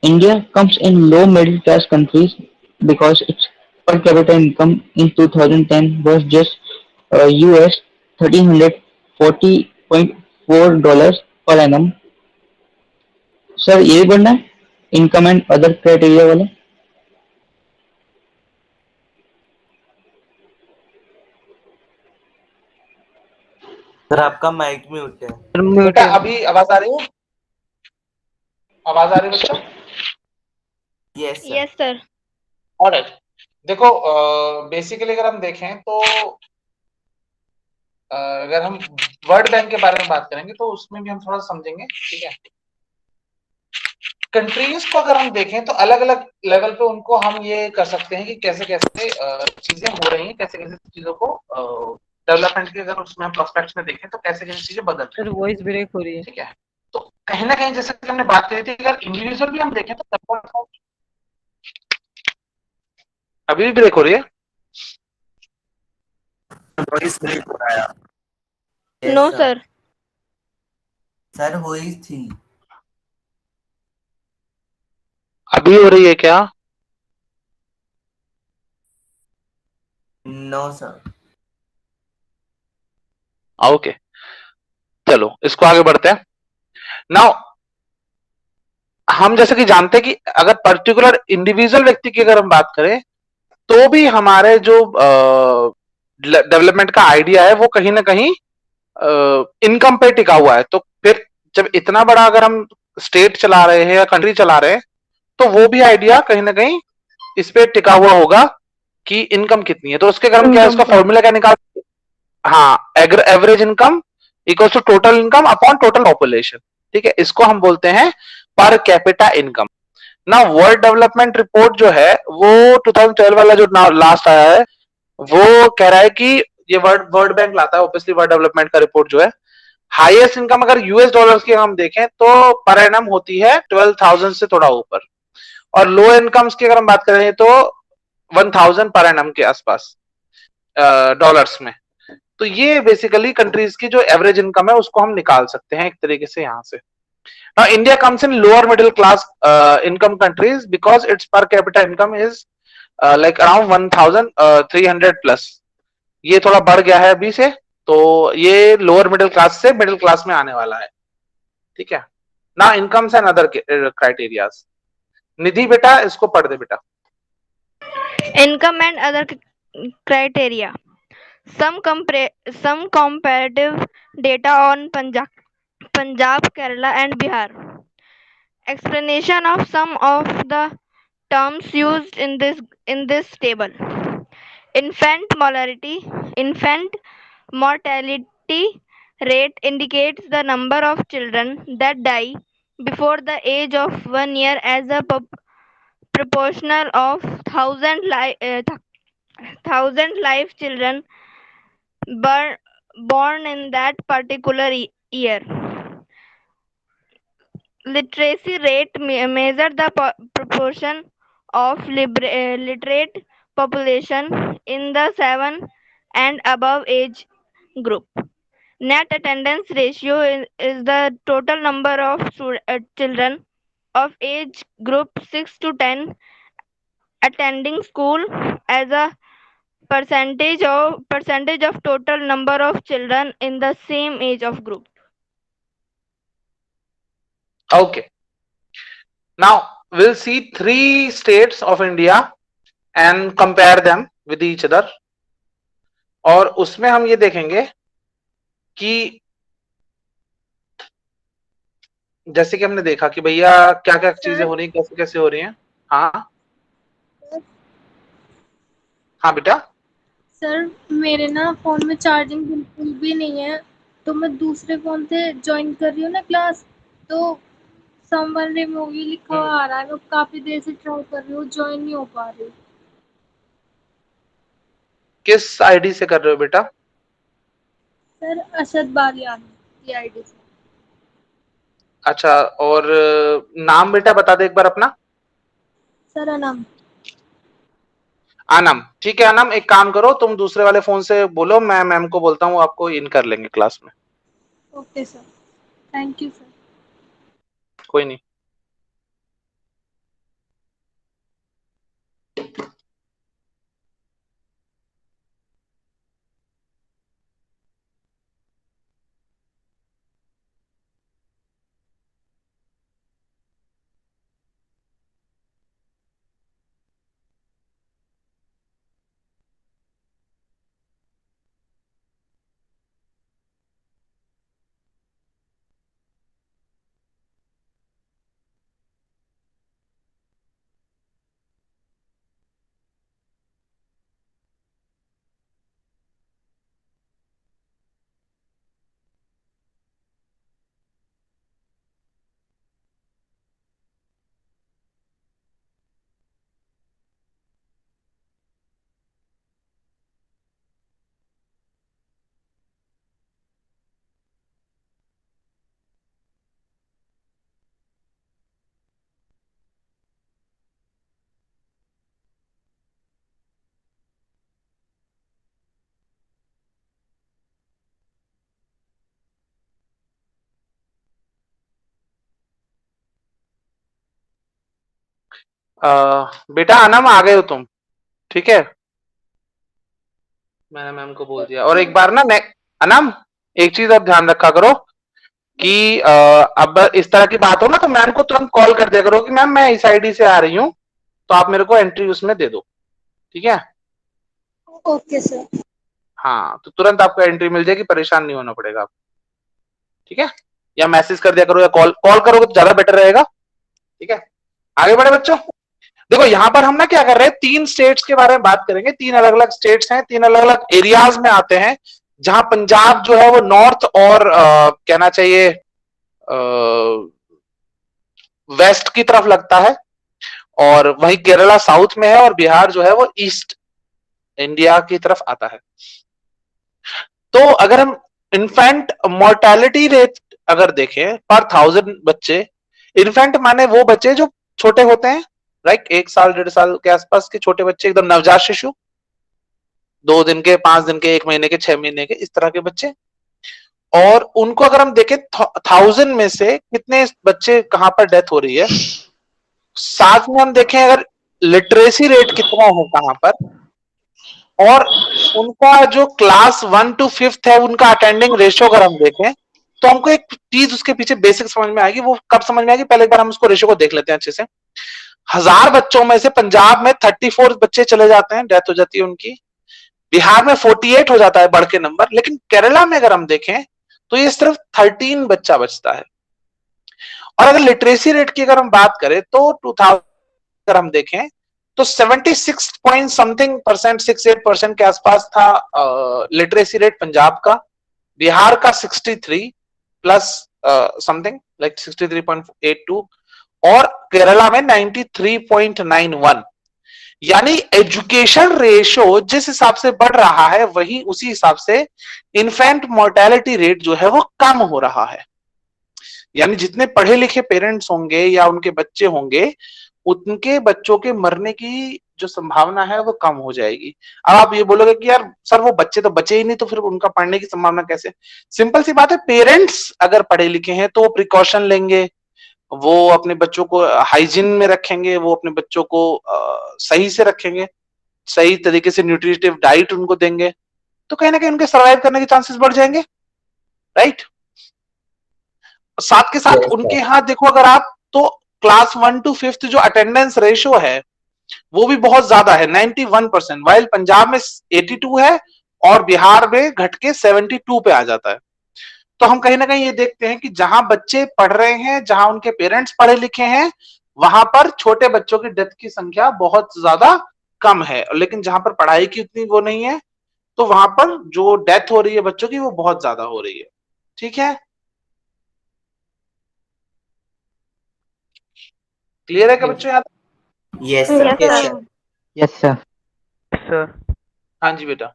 India comes in low middle class countries because its per capita income in 2010 was just US $1,340.4 per annum. Sir यही बढ़ना है income and other criteria वाला? Sir आपका mic mute है। बेटा अभी आवाज आ रही है? आवाज आ रही है बच्चों? Yes sir. Yes sir. Alright. देखो बेसिकली अगर हम देखें तो अगर हम वर्ल्ड बैंक के बारे में बात करेंगे तो उसमें भी हम थोड़ा समझेंगे, ठीक है। कंट्रीज को अगर हम देखें तो अलग अलग लेवल पे उनको हम ये कर सकते हैं कि कैसे कैसे चीजें हो रही हैं, कैसे कैसे चीजों को डेवलपमेंट के अगर उसमें हम प्रोस्पेक्ट्स में देखें तो कैसे कैसे चीजें बदल रही सर वॉइस ब्रेक हो रही है। हैं, ठीक है। तो कहीं ना कहीं जैसे कि हमने बात करी थी, अगर इंडिविजुअल भी हम देखें तो अभी भी ब्रेक हो रही है? वॉइस ब्रेक हो रहा है। No sir. सर हुई थी। अभी हो रही है क्या? No sir. ओके चलो इसको आगे बढ़ते हैं। नाउ हम जैसे कि जानते हैं कि अगर पर्टिकुलर इंडिविजुअल व्यक्ति की अगर हम बात करें तो भी हमारे जो डेवलपमेंट का आइडिया है वो कहीं ना कहीं इनकम पे टिका हुआ है। तो फिर जब इतना बड़ा अगर हम स्टेट चला रहे हैं या कंट्री चला रहे हैं तो वो भी आइडिया कहीं ना कहीं इस पे टिका हुआ होगा कि इनकम कितनी है। तो उसके कारण क्या है, उसका फॉर्मूला क्या निकाल, हाँ, average income equal to total income upon total population, ठीक है। इसको हम बोलते हैं पर कैपिटा इनकम। ना वर्ल्ड डेवलपमेंट रिपोर्ट जो है वो 2012 वाला जो लास्ट आया है वो कह रहा है कि ये वर्ल्ड बैंक लाता है ऑब्वियसली वर्ल्ड डेवलपमेंट का रिपोर्ट जो है। हाईएस्ट इनकम अगर यूएस डॉलर्स की हम देखें तो पर एनम होती है 12,000 से थोड़ा ऊपर, और लो इनकम्स की अगर हम बात करें तो 1,000 पर एनम के आसपास डॉलर्स में। तो ये बेसिकली कंट्रीज की जो एवरेज इनकम है उसको हम निकाल सकते हैं एक तरीके से यहाँ से। Now India comes in lower middle class income countries because its per capita income is like around 1,300 plus. ये थोड़ा बढ़ गया है अभी से, तो ये लोअर मिडिल क्लास से मिडिल क्लास में आने वाला है, ठीक है ना। Incomes and other criterias. Nidhi बेटा इसको पढ़ दे बेटा। Income and other criteria. Some comparative data on Punjab, Kerala, and Bihar. Explanation of some of the terms used in this table. Infant mortality rate indicates the number of children that die before the age of 1 year as a proportional of thousand live children born in that particular year. Literacy rate measure the proportion of literate population in the 7 and above age group. Net attendance ratio is the total number of children of age group 6 to 10 attending school as a percentage of total number of children in the same age of group. Okay. Now we'll see 3 states of India and compare them with each other. और उसमें हम ये देखेंगे कि जैसे कि हमने देखा कि भैया क्या क्या चीजें हो रही हैं, कैसे कैसे हो रही हैं. हाँ हाँ बेटा. सर मेरे ना फोन में चार्जिंग बिल्कुल भी नहीं है, तो मैं दूसरे फोन से ज्वाइन कर रही हूँ ना क्लास, तो समवन रिमूव लिखा हुआ आ रहा है. मैं काफी देर से ट्राई कर रही हूँ, ज्वाइन नहीं हो पा रही. किस आईडी से कर रहे हो बेटा? सर अशद बारियान की आईडी से. अच्छा, और नाम बेटा बता दे एक बार अपना. सर अनम. आनम. ठीक है आनम, एक काम करो, तुम दूसरे वाले फोन से बोलो, मैं मैम को बोलता हूँ, आपको इन कर लेंगे क्लास में. Okay sir, thank you sir. कोई नहीं. बेटा आनम आ गए हो तुम, ठीक है? मैंने मैम को बोल दिया. और एक बार ना अनम, एक चीज आप ध्यान रखा करो कि अब इस तरह की बात हो ना तो मैम को तुरंत कॉल कर दिया करो कि मैम मैं इस आईडी से आ रही हूँ, तो आप मेरे को एंट्री उसमें दे दो. ठीक है? Okay sir. हाँ, तो तुरंत आपको एंट्री मिल जाएगी, परेशान नहीं होना पड़ेगा आपको. ठीक है? या मैसेज कर दिया करो या कॉल करोगे तो ज्यादा बेटर रहेगा. ठीक है? आगे बढ़े बच्चों. देखो यहां पर हम ना क्या कर रहे हैं, 3 स्टेट्स के बारे में बात करेंगे. 3 अलग अलग स्टेट्स हैं, 3 अलग अलग एरियाज में आते हैं, जहां पंजाब जो है वो नॉर्थ और कहना चाहिए वेस्ट की तरफ लगता है, और वहीं केरला साउथ में है, और बिहार जो है वो ईस्ट इंडिया की तरफ आता है. तो अगर हम इन्फेंट मोर्टेलिटी रेट अगर देखें पर 1000 बच्चे, इन्फेंट माने वो बच्चे जो छोटे होते हैं, राइट, 1 साल 1.5 साल के आसपास के छोटे बच्चे, एकदम नवजात शिशु, 2 दिन के, 5 दिन के, 1 महीने के, 6 महीने के, इस तरह के बच्चे. और उनको अगर हम देखें 1000 में से कितने बच्चे कहां पर डेथ हो रही है, साथ में हम देखें अगर लिटरेसी रेट कितना है कहां पर, और उनका जो क्लास 1 to 5th है उनका अटेंडिंग रेशियो अगर हम देखें, तो हमको एक चीज उसके पीछे बेसिक समझ में आएगी. वो कब समझ में आएगी, पहले एक बार हम उसको रेशियो को देख लेते हैं अच्छे से. 1000 बच्चों में से पंजाब में 34 बच्चे चले जाते हैं, डेथ हो जाती है उनकी. बिहार में 48 हो जाता है बढ़ के नंबर, लेकिन केरला में अगर हम देखें तो ये सिर्फ 13 बच्चा बचता है। और अगर लिटरेसी रेट की अगर हम बात करें तो 2000 अगर हम देखें तो 76 पॉइंट समथिंग परसेंट, 68% के आसपास था लिटरेसी रेट पंजाब का, बिहार का 63 प्लस समथिंग लाइक 63.82 और केरला में 93.91। यानी एजुकेशन रेशो जिस हिसाब से बढ़ रहा है वही उसी हिसाब से इन्फेंट मोर्टेलिटी रेट जो है वो कम हो रहा है। यानी जितने पढ़े लिखे पेरेंट्स होंगे या उनके बच्चे होंगे उनके बच्चों के मरने की जो संभावना है वो कम हो जाएगी। अब आप ये बोलोगे कि यार सर वो बच्चे तो बचे ही नहीं तो फिर उनका पढ़ने की संभावना कैसे? सिंपल सी बात है, पेरेंट्स अगर पढ़े लिखे हैं तो वो प्रिकॉशन लेंगे, वो अपने बच्चों को हाइजीन में रखेंगे, वो अपने बच्चों को सही से रखेंगे, सही तरीके से न्यूट्रिटिव डाइट उनको देंगे, तो कहीं ना कहीं उनके सर्वाइव करने के चांसेस बढ़ जाएंगे, राइट। साथ के साथ उनके यहाँ देखो अगर आप तो क्लास 1 to 5th जो अटेंडेंस रेशो है वो भी बहुत ज्यादा है 91%, वाइल पंजाब में 82 है और बिहार में घट के 72 पे आ जाता है। तो हम कहीं ना कहीं ये देखते हैं कि जहां बच्चे पढ़ रहे हैं, जहां उनके पेरेंट्स पढ़े लिखे हैं, वहां पर छोटे बच्चों की डेथ की संख्या बहुत ज्यादा कम है, लेकिन जहां पर पढ़ाई की उतनी वो नहीं है तो वहां पर जो डेथ हो रही है बच्चों की वो बहुत ज्यादा हो रही है। ठीक है, क्लियर है क्या बच्चों? याद? Yes Yes, sir. sir. Yes sir. हाँ जी बेटा।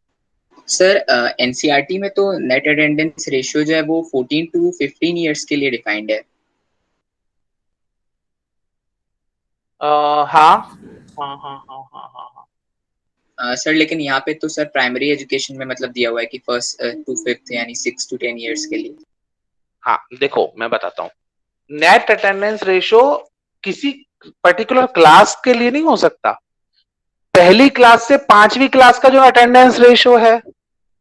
सर एनसीईआरटी में तो नेट अटेंडेंस रेशियो जो है वो 14 to 15 इयर्स के लिए डिफाइंड है। हाँ हाँ हाँ हाँ हाँ हाँ सर लेकिन यहाँ पे तो सर प्राइमरी एजुकेशन में मतलब दिया हुआ है कि फर्स्ट टू फिफ्थ यानी 6 to 10 इयर्स के लिए। हाँ देखो मैं बताता हूँ, नेट अटेंडेंस रेशियो किसी पर्टिकुलर क्लास के लिए नहीं हो सकता। पहली क्लास से 5वीं क्लास का जो अटेंडेंस रेशियो है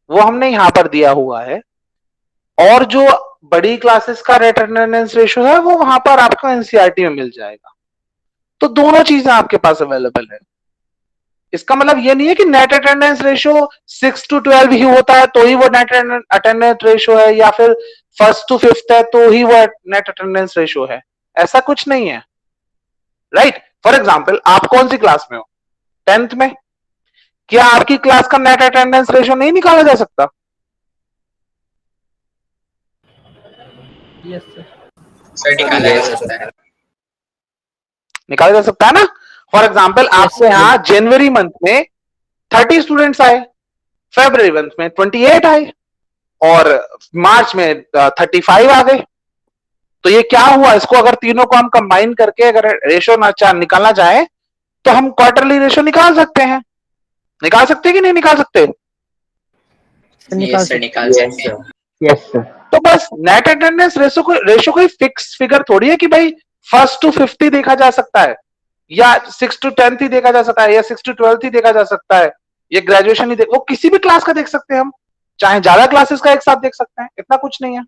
वो हमने यहां पर दिया हुआ है, और जो बड़ी क्लासेस का नेट अटेंडेंस रेशियो है वो वहां पर आपको एनसीईआरटी में मिल जाएगा। तो दोनों चीजें आपके पास अवेलेबल है। इसका मतलब ये नहीं है कि नेट अटेंडेंस रेशियो 6 to 12 ही होता है तो ही वो नेट अटेंडेंस रेशियो है, या फिर 1st to 5th है तो ही वो नेट अटेंडेंस रेशियो है, ऐसा कुछ नहीं है, राइट। फॉर एग्जाम्पल आप कौन सी क्लास में हो? 10th में। क्या आपकी क्लास का नेट अटेंडेंस रेशियो नहीं निकाला जा सकता? Yes sir. सर निकाला जा सकता है। निकाला जा सकता है ना। फॉर एग्जाम्पल आपके यहाँ जनवरी मंथ में 30 स्टूडेंट्स आए, फरवरी मंथ में 28 आए और मार्च में 35 आ गए। तो ये क्या हुआ? इसको अगर तीनों को हम कंबाइन करके अगर रेशियो निकालना चाहें तो हम क्वार्टरली रेशियो निकाल सकते हैं। निकाल सकते हैं कि नहीं निकाल सकते? यस सर निकाल सकते हैं। Yes sir. तो बस नेट अटेंडेंस रेशियो कोई फिक्स फिगर थोड़ी है कि भाई 1st to 5th ही देखा जा सकता है, या 6 to 10th ही देखा जा सकता है, या 6 to 12th ही देखा जा सकता है, ये ग्रेजुएशन ही वो किसी भी क्लास का देख सकते हैं हम, चाहे ज्यादा क्लासेस का एक साथ देख सकते हैं, इतना कुछ नहीं है।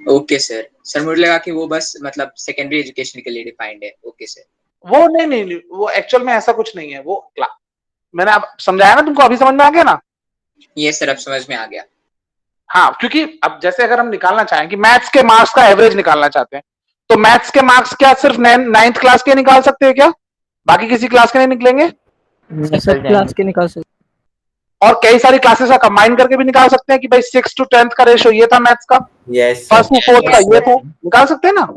Okay sir. सर मुझे लगा कि वो बस मतलब सेकेंडरी एजुकेशन के लिए डिफाइंड है। Okay sir. वो नहीं, वो एक्चुअल में ऐसा कुछ नहीं है। वो मैंने अब समझाया ना तुमको, अभी समझ में आ गया ना? ये सर अब समझ में आ गया। हाँ, क्योंकि अब जैसे अगर हम निकालना चाहें कि मैथ्स के मार्क्स का एवरेज निकालना चाहते हैं तो मैथ्स के मार्क्स क्या सिर्फ 9th क्लास के निकाल सकते हैं क्या? बाकी किसी क्लास के नहीं निकलेंगे? सब क्लास के निकाल सकते। और कई सारी क्लासेस का कंबाइन करके भी निकाल सकते हैं कि भाई 6 to 10th का रेशियो ये था मैथ्स का, यस 1st to 4th का ये था, निकाल सकते हैं ना।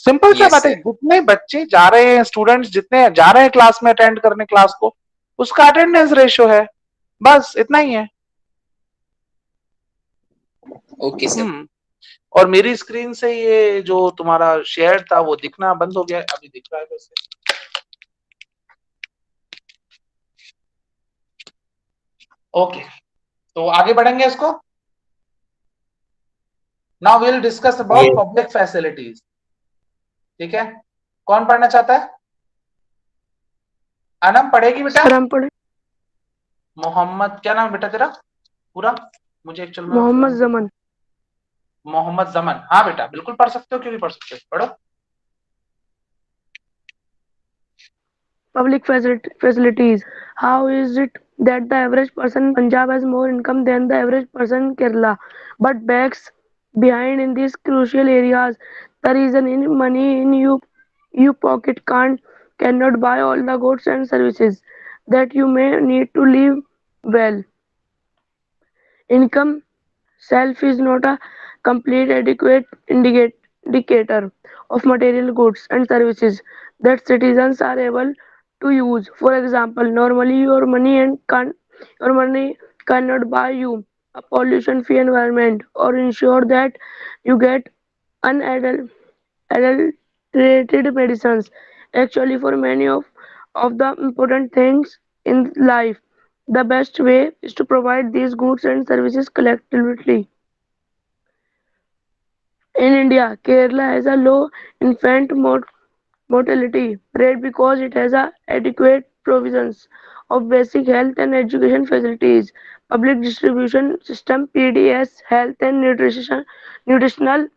सिंपल सा बात है, जितने बच्चे जा रहे हैं, स्टूडेंट्स जितने जा रहे हैं क्लास में अटेंड करने क्लास को, उसका अटेंडेंस रेशियो है, बस इतना ही है। Okay sir. और मेरी स्क्रीन से ये जो तुम्हारा शेयर था वो दिखना बंद हो गया, अभी दिख रहा है वैसे। ओके, तो आगे बढ़ेंगे इसको। Now we will discuss about public facilities. ठीक है, कौन पढ़ना चाहता है? अनम पढ़ेगी बेटा? सर हम पढ़े। मोहम्मद, क्या नाम है बेटा तेरा पूरा? मुझे एक्चुअल में मोहम्मद जमन। मोहम्मद जमन। हाँ बेटा बिल्कुल पढ़ सकते हो, क्यों नहीं पढ़ सकते, पढ़ो। public facilities. How is it that the average person in Punjab has more income than the average person in Kerala, but backs behind in these crucial areas? The reason in money in you pocket cannot buy all the goods and services that you may need to live well. Income self is not a complete adequate indicator of material goods and services that citizens are able to use. For example, normally your money cannot buy you a pollution free environment or ensure that you get unadulterated medicines. Actually, for many of the important things in life, the best way is to provide these goods and services collectively. In India, Kerala has a low infant mortality rate because it has a adequate provisions of basic health and education facilities, public distribution system, PDS, health and nutritional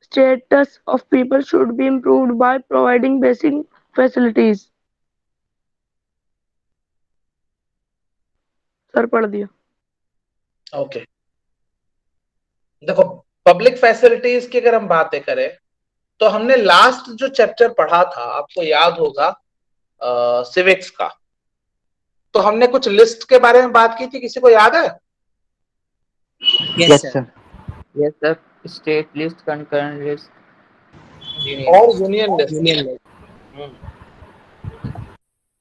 status of people should be improved by providing basic facilities. Sir पढ़ दिया. Okay देखो, public facilities की अगर हम बातें करें तो हमने लास्ट जो चैप्टर पढ़ा था, आपको याद होगा, सिविक्स का, तो हमने कुछ लिस्ट के बारे में बात की थी. किसी को याद है? Yes, sir. Yes, sir. State list, concurrent list, और यूनियन लिस्ट.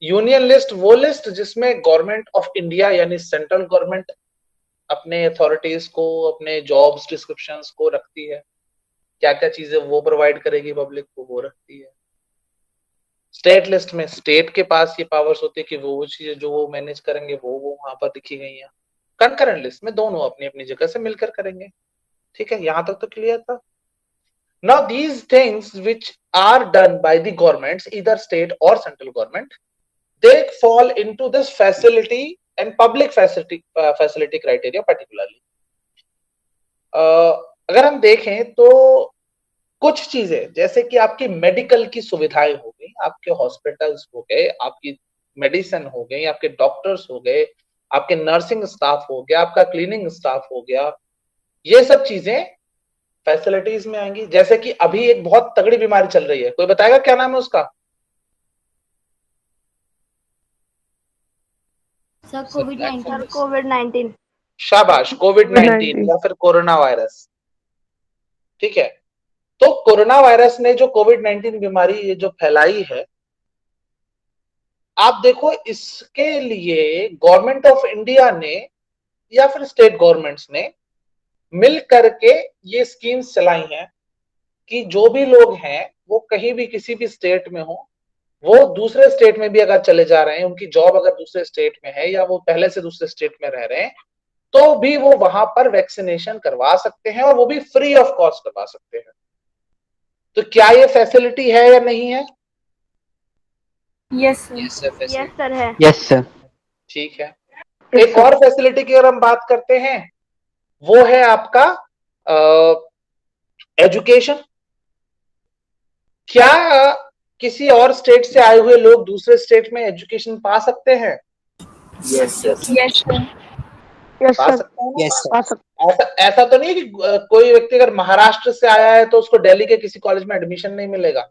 यूनियन लिस्ट वो लिस्ट जिसमें गवर्नमेंट ऑफ इंडिया यानी सेंट्रल गवर्नमेंट अपने अथॉरिटीज को, अपने जॉब्स डिस्क्रिप्शंस को रखती है, क्या क्या चीजें वो प्रोवाइड करेगी पब्लिक को, वो रखती है. स्टेट लिस्ट में स्टेट के पास ये पावर्स होती है कि वो चीजें जो वो मैनेज करेंगे वो वहां पर लिखी गई हैं. कंकरेंट लिस्ट में दोनों अपनी अपनी जगह से मिलकर करेंगे. ठीक है, यहां तक तो क्लियर था. Now these things which are done by the governments, either state or central government, they fall into this facility and public facility criteria particularly. अगर हम देखें तो कुछ चीजें जैसे कि आपकी मेडिकल की सुविधाएं हो गई, आपके हॉस्पिटल्स हो गए, आपकी मेडिसिन हो गई, आपके डॉक्टर्स हो गए, आपके नर्सिंग स्टाफ हो गया, आपका क्लीनिंग स्टाफ हो गया, ये सब चीजें फैसिलिटीज में आएंगी. जैसे कि अभी एक बहुत तगड़ी बीमारी चल रही है, कोई बताएगा क्या नाम है उसका? सर कोविड-19. शाबाश, कोविड-19 या फिर कोरोना वायरस. ठीक है, तो कोरोना वायरस ने जो कोविड-19 बीमारी ये जो फैलाई है, आप देखो इसके लिए गवर्नमेंट ऑफ इंडिया ने या फिर स्टेट गवर्नमेंट्स ने मिल करके ये स्कीम्स चलाई हैं कि जो भी लोग हैं वो कहीं भी किसी भी स्टेट में हो, वो दूसरे स्टेट में भी अगर चले जा रहे हैं, उनकी जॉब अगर दूसरे स्टेट में है या वो पहले से दूसरे स्टेट में रह रहे हैं, तो भी वो वहां पर वैक्सीनेशन करवा सकते हैं और वो भी फ्री ऑफ कॉस्ट करवा सकते हैं. तो क्या ये फैसिलिटी है या नहीं है? यस सर है. Yes, sir. ठीक है. एक और फैसिलिटी की अगर हम बात करते हैं, वो है आपका एजुकेशन. क्या किसी और स्टेट से आए हुए लोग दूसरे स्टेट में एजुकेशन पा सकते हैं? Yes sir. पा सकते हैं. ऐसा तो नहीं है कि कोई व्यक्ति अगर महाराष्ट्र से आया है तो उसको दिल्ली के किसी कॉलेज में एडमिशन नहीं मिलेगा,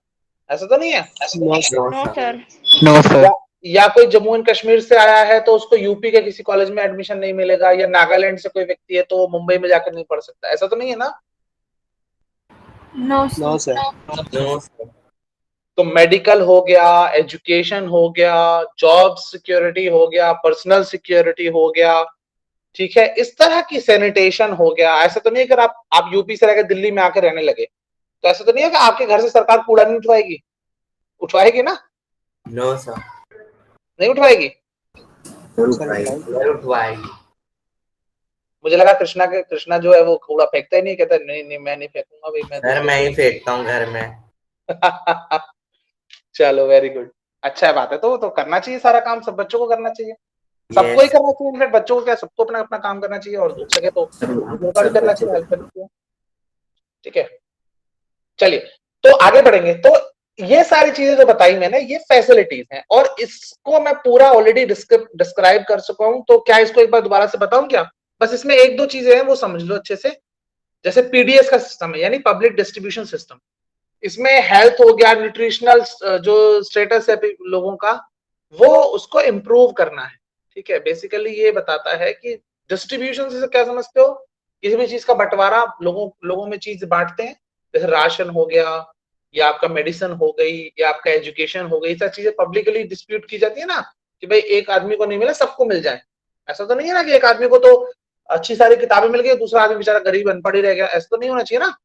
ऐसा तो नहीं है? No sir. No, sir. या कोई जम्मू एंड कश्मीर से आया है तो उसको यूपी के किसी कॉलेज में एडमिशन नहीं मिलेगा, या नागालैंड से कोई व्यक्ति है तो वो मुंबई में जाकर नहीं पढ़ सकता, ऐसा तो नहीं है ना? No sir. तो मेडिकल हो गया, एजुकेशन हो गया, जॉब सिक्योरिटी हो गया, पर्सनल सिक्योरिटी हो गया, ठीक है, इस तरह की सैनिटेशन हो गया. ऐसा तो नहीं है अगर आप यूपी से रहकर दिल्ली में आकर रहने लगे तो ऐसा तो नहीं है कि आपके घर से सरकार कूड़ा नहीं उठवाएगी? उठवाएगी ना? No sir. नहीं उठवाएगी? उठवाएगी. मुझे लगा कृष्णा जो है वो कूड़ा फेंकता ही नहीं, कहता नहीं मैं नहीं फेंकूंगा भाई, मैं ही फेंकता हूँ घर में. चलो वेरी गुड, अच्छा बात है. तो करना चाहिए सारा काम, सब बच्चों को करना चाहिए, सबको ही करना चाहिए. इनफैक्ट बच्चों को क्या, सबको अपना अपना काम करना चाहिए, और हो सके तो करना चाहिए, हेल्प करनी चाहिए. ठीक है, चलिए तो आगे बढ़ेंगे. तो ये सारी चीजें जो बताई मैंने ये फैसिलिटीज हैं, और इसको मैं पूरा ऑलरेडी डिस्क्राइब कर चुका हूं, तो क्या इसको एक बार दोबारा से बताऊं क्या? बस इसमें एक दो चीजें हैं वो समझ लो अच्छे से। जैसे पीडीएस का सिस्टम है, यानी पब्लिक डिस्ट्रीब्यूशन सिस्टम, इसमें हेल्थ हो गया, न्यूट्रिशनल जो स्टेटस है लोगों का, वो उसको इम्प्रूव करना है। ठीक है, बेसिकली ये बताता है कि डिस्ट्रीब्यूशन से क्या समझते हो? किसी भी चीज का बंटवारा, लोगों में चीज बांटते हैं, जैसे राशन हो गया, या आपका मेडिसिन हो गई, या आपका एजुकेशन हो गई, सब चीजें पब्लिकली डिस्ट्रीब्यूट की जाती है ना, कि भाई एक आदमी को नहीं मिला सबको मिल जाए। ऐसा तो नहीं है ना कि एक आदमी को तो अच्छी सारी किताबें मिल गई, दूसरा आदमी बेचारा गरीब अनपढ़ ही रह गया, ऐसा तो नहीं होना चाहिए ना।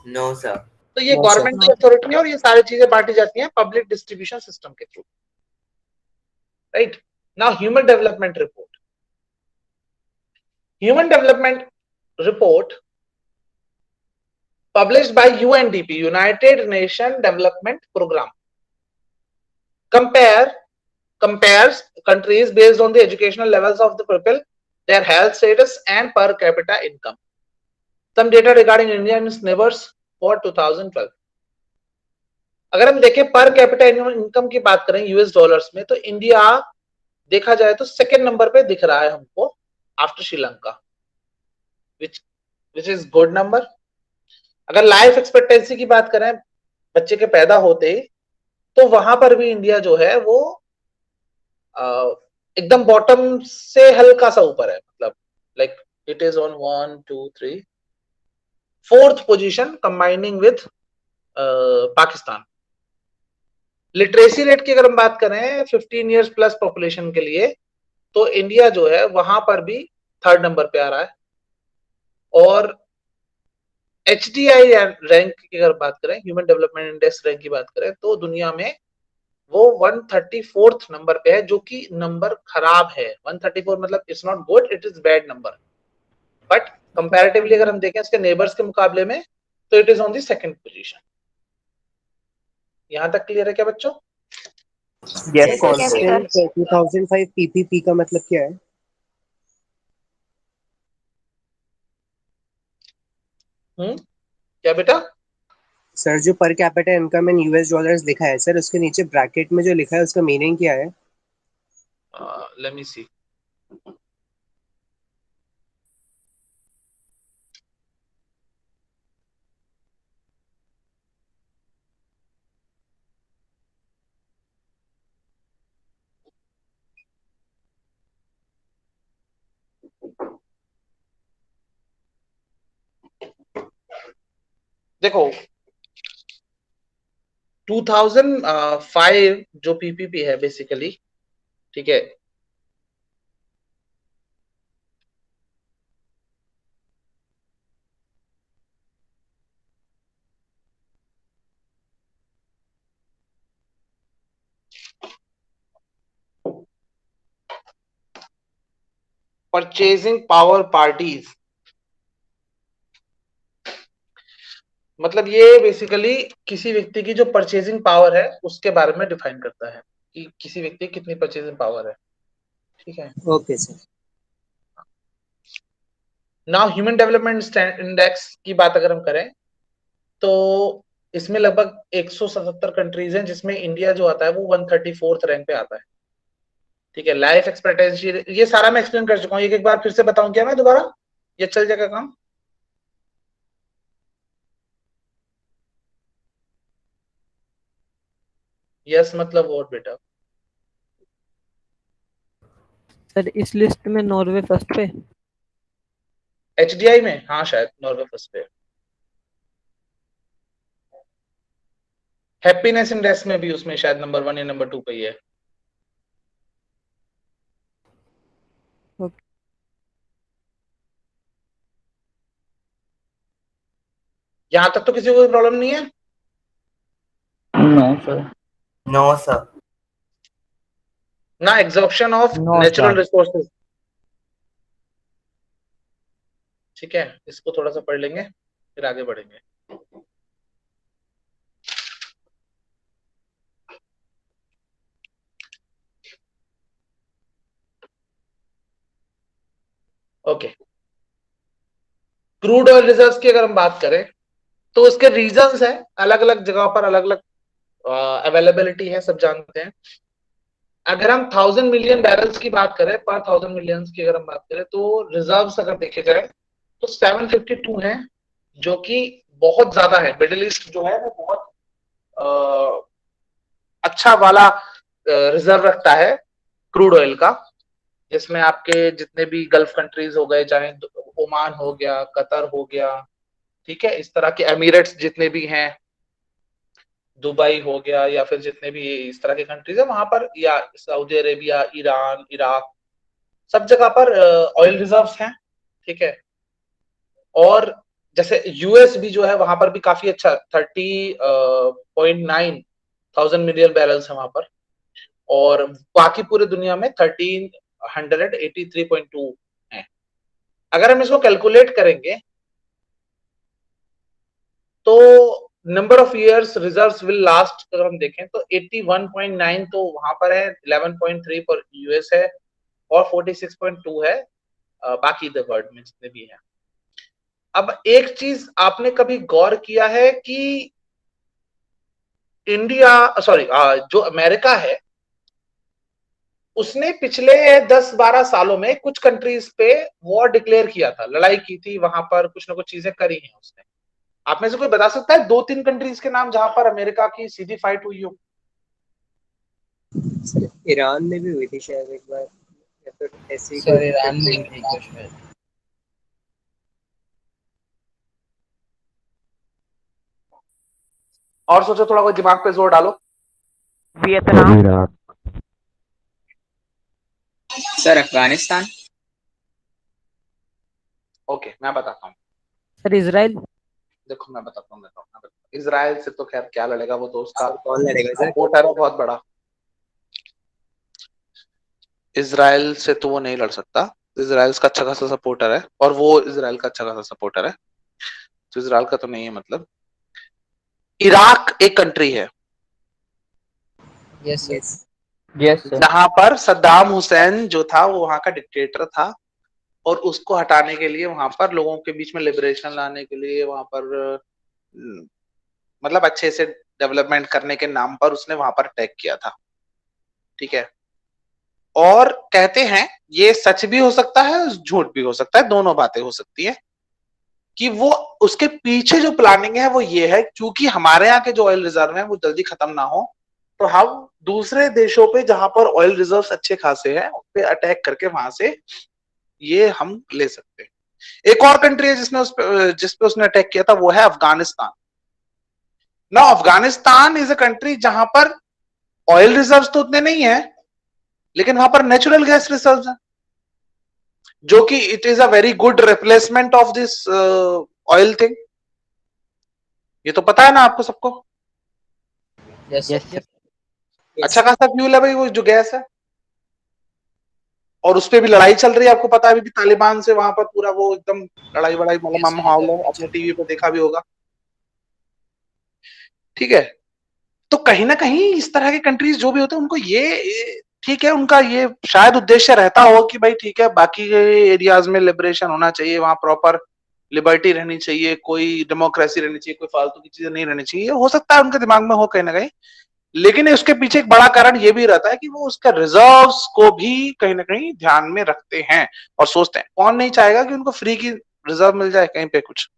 No sir. तो ये No, गवर्नमेंट sir. की अथॉरिटी है, और ये सारी चीजें बांटी जाती हैं पब्लिक डिस्ट्रीब्यूशन सिस्टम के through. Right now human development report. Human development report published by UNDP, United Nations Development Program, compares countries based on the educational levels of the people, their health status and per capita income. Some data regarding India and its neighbors for 2012. अगर हम देखें पर capita income की बात करें US dollars में, तो India देखा जाए तो सेकंड नंबर पे दिख रहा है हमको after Sri Lanka, which is good number. अगर लाइफ एक्सपेक्टेंसी की बात करें बच्चे के पैदा होते ही, तो वहां पर भी इंडिया जो है वो एकदम बॉटम से हल्का सा ऊपर है, मतलब like it is on 1 2 3 4th position combining with Pakistan. Literacy rate की अगर हम बात करें 15 इयर्स प्लस पॉपुलेशन के लिए, तो इंडिया जो है वहां पर भी 3rd नंबर पे आ रहा है। और HDI रैंक की अगर बात करें, ह्यूमन डेवलपमेंट इंडेक्स रैंक की बात करें, तो दुनिया में वो 134th नंबर पे है, जो कि नंबर खराब है। 134 मतलब it's not good, it is bad number, but comparatively अगर हम देखें इसके नेबर्स के मुकाबले में, तो it is on the 2nd position. यहां तक क्लियर है क्या बच्चों? Yes, Sir, Yes, sir. sir. 2005 PPP का मतलब क्या है? क्या बेटा? सर जो पर capita income in US dollars लिखा है सर, उसके नीचे ब्रैकेट में जो लिखा है उसका मीनिंग क्या है? लेट मी सी। देखो 2005 जो पीपीपी है बेसिकली, ठीक है, परचेजिंग पावर पार्टीज, मतलब ये बेसिकली किसी व्यक्ति की जो परचेजिंग पावर है उसके बारे में डिफाइन करता है कि किसी व्यक्ति की कितनी परचेजिंग पावर है। ठीक है, okay sir. Now human development index की बात अगर हम करें, तो इसमें लगभग 177 कंट्रीज हैं, जिसमें इंडिया जो आता है वो 134th रैंक पे आता है। ठीक है, लाइफ एक्सपेक्टेंसी ये सारा मैं एक्सप्लेन कर चुका हूँ, एक बार फिर से बताऊं क्या मैं दोबारा, ये चल जाएगा काम? यस मतलब वोट बेटा। सर इस लिस्ट में नॉर्वे फर्स्ट पे? HDI में हाँ शायद नॉर्वे फर्स्ट पे है। हैप्पीनेस इंडेक्स में भी उसमें शायद नंबर 1 या नंबर 2 पे ही है। यहां तक तो किसी को प्रॉब्लम नहीं है? No, sir. No sir. ना exploitation of No, natural sir. Resources. ठीक है, इसको थोड़ा सा पढ़ लेंगे फिर आगे बढ़ेंगे। ओके, क्रूड ऑयल रिजर्व्स की अगर हम बात करें, तो उसके रीजंस है, अलग अलग जगहों पर अलग अलग अवेलेबिलिटी है, सब जानते हैं। अगर हम 1000 मिलियन बैरल्स की बात करें, पर 1000 मिलियन की अगर हम बात करें, तो रिजर्व्स अगर देखे जाए तो 752 है, जो कि बहुत ज्यादा है। मिडिल ईस्ट जो है वो बहुत अच्छा वाला रिजर्व रखता है क्रूड ऑयल का, जिसमें आपके जितने भी गल्फ कंट्रीज हो गए, चाहे ओमान हो गया, कतर हो गया, ठीक है, इस तरह के एमिरेट्स जितने भी हैं, दुबई हो गया, या फिर जितने भी इस तरह के कंट्रीज है वहां पर, या सऊदी अरेबिया, ईरान, इराक, सब जगह पर ऑयल रिजर्व्स हैं, ठीक है। और जैसे यूएस भी जो है वहां पर भी काफी अच्छा 30.9 थाउजेंड मिलियन बैरल्स है वहां पर, और बाकी पूरे दुनिया में 1383.2 है। अगर हम इसको कैलकुलेट करेंगे तो number of years reserves will last अगर हम देखें तो 81.9 तो वहां पर है, 11.3 पर यूएस है, और 46.2 है बाकी द वर्ल्ड में जितने भी हैं। अब एक चीज आपने कभी गौर किया है कि इंडिया, सॉरी, जो अमेरिका है, उसने पिछले 10-12 सालों में कुछ कंट्रीज पे वॉर डिक्लेयर किया था, लड़ाई की थी, वहां पर कुछ ना कुछ चीजें करी हैं उसने। आप में से कोई बता सकता है 2-3 कंट्रीज के नाम जहां पर अमेरिका की सीधी फाइट हुई हो? ईरान में भी हुई थी शायद एक बार, या फिर ऐसे ही सर ईरान में हुई थी कुछ में। और सोचो, थोड़ा कोई दिमाग पे जोर डालो। वियतनाम। सर अफगानिस्तान। ओके, मैं बताता हूँ। Sir Israel. देखो मैं बताता हूँ, इजराइल से तो खैर क्या लड़ेगा वो, तो उसका कौन लड़ेगा सर? सपोर्टर है बहुत बड़ा। इजराइल से तो वो नहीं लड़ सकता, इजराइल का अच्छा खासा सपोर्टर है, और वो इजराइल का अच्छा खासा सपोर्टर है, तो इजराइल का तो नहीं है। मतलब इराक एक कंट्री है, यस यस सर। जहां पर सद्दाम हुसैन जो था वो वहां का डिक्टेटर था, और उसको हटाने के लिए, वहां पर लोगों के बीच में लिबरेशन लाने के लिए, वहां पर मतलब अच्छे से डेवलपमेंट करने के नाम पर उसने वहां पर अटैक किया था, ठीक है। और कहते हैं, ये सच भी हो सकता है, झूठ भी हो सकता है, दोनों बातें हो सकती है, कि वो उसके पीछे जो प्लानिंग है वो ये है, क्योंकि हमारे यहाँ के जो ऑयल रिजर्व हैं वो जल्दी खत्म ना हो, तो हम दूसरे देशों पे जहां पर ऑयल रिजर्व्स अच्छे खासे हैं उस पे अटैक करके वहां से ये हम ले सकते हैं। एक और कंट्री है जिसपे उसने अटैक किया था, वो है अफगानिस्तान। ना अफगानिस्तान इज अ कंट्री जहां पर ऑयल रिजर्व्स तो उतने नहीं है, लेकिन वहां पर नेचुरल गैस रिजर्व्स हैं, जो कि it is a very good replacement of this oil thing. ये तो पता है ना आपको सबको? यस अच्छा खासा फ्यूल है भाई वो जो गैस है, और उस पर भी लड़ाई चल रही है, आपको पता है अभी भी तालिबान से वहां पर पूरा वो एकदम लड़ाई वड़ाई मतलब माहौल है, आपने टीवी पे देखा भी होगा, ठीक है। तो कहीं ना कहीं इस तरह के कंट्रीज जो भी होते हैं उनको ये ठीक है, उनका ये शायद उद्देश्य रहता हो कि भाई ठीक है, बाकी एरियाज में लिबरेशन होना चाहिए, वहां प्रॉपर लिबर्टी रहनी चाहिए, कोई डेमोक्रेसी रहनी चाहिए, कोई फालतू की चीजें नहीं रहनी चाहिए, हो सकता है उनके दिमाग में हो कहीं ना कहीं, लेकिन उसके पीछे एक बड़ा कारण ये भी रहता है कि वो उसके रिजर्व्स को भी कहीं ना कहीं ध्यान में रखते हैं और सोचते हैं, कौन नहीं चाहेगा कि उनको फ्री की रिजर्व मिल जाए कहीं पे कुछ,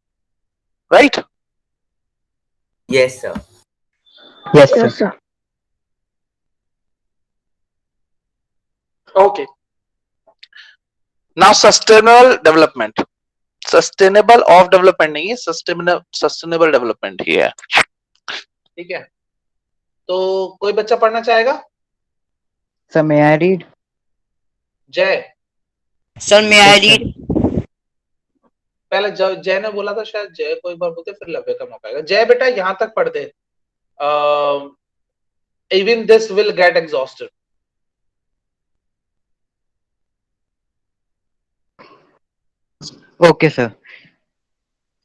right? Yes sir. Yes Yes, sir. sir. Okay. Now sustainable of development नहीं है, सस्टेनेबल डेवलपमेंट ही है, ठीक है। तो कोई बच्चा पढ़ना चाहेगा? Sir may I read? Jay. Sir may I read? पहले जय ने बोला था, शायद जय को एक बार बोलते, फिर लव्य का मौका आएगा। जय बेटा यहां तक पढ़ दे, even this will get exhausted. Okay, sir.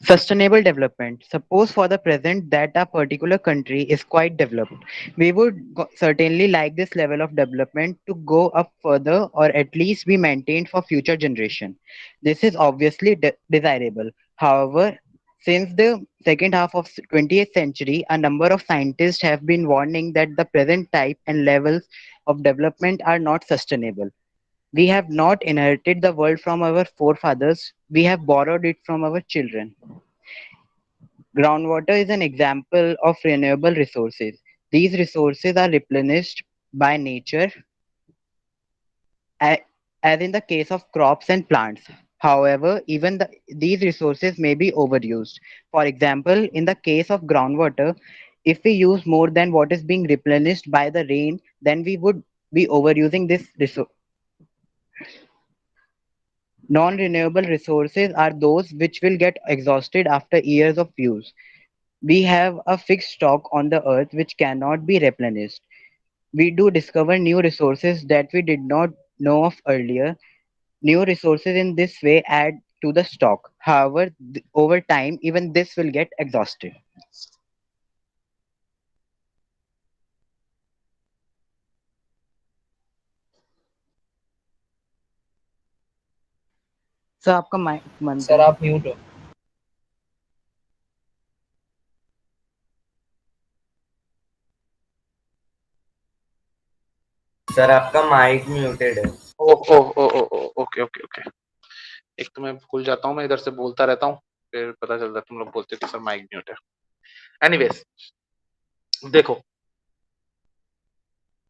Sustainable development. Suppose for the present that a particular country is quite developed. We would certainly like this level of development to go up further or at least be maintained for future generation. This is obviously desirable. However, Since the second half of 20th century, a number of scientists have been warning that the present type and levels of development are not sustainable. We have not inherited the world from our forefathers, we have borrowed it from our children. Groundwater is an example of renewable resources. These resources are replenished by nature, a- as in the case of crops and plants. However, these resources may be overused. For example, in the case of groundwater, if we use more than what is being replenished by the rain, then we would be overusing this resource. Non-renewable resources are those which will get exhausted after years of use. We have a fixed stock on the earth which cannot be replenished. We do discover new resources that we did not know of earlier. New resources in this way add to the stock. However, over time, even this will get exhausted. Sir आपका mic बंद sir है। आप mute हो। Sir आपका mic muted है। ओ ओ ओ ओ ओ okay okay okay. एक तो मैं भूल जाता हूँ, मैं इधर से बोलता रहता हूँ, फिर पता चलता है तुम लोग बोलते हो कि सर माइक म्यूट है। एनीवेज, देखो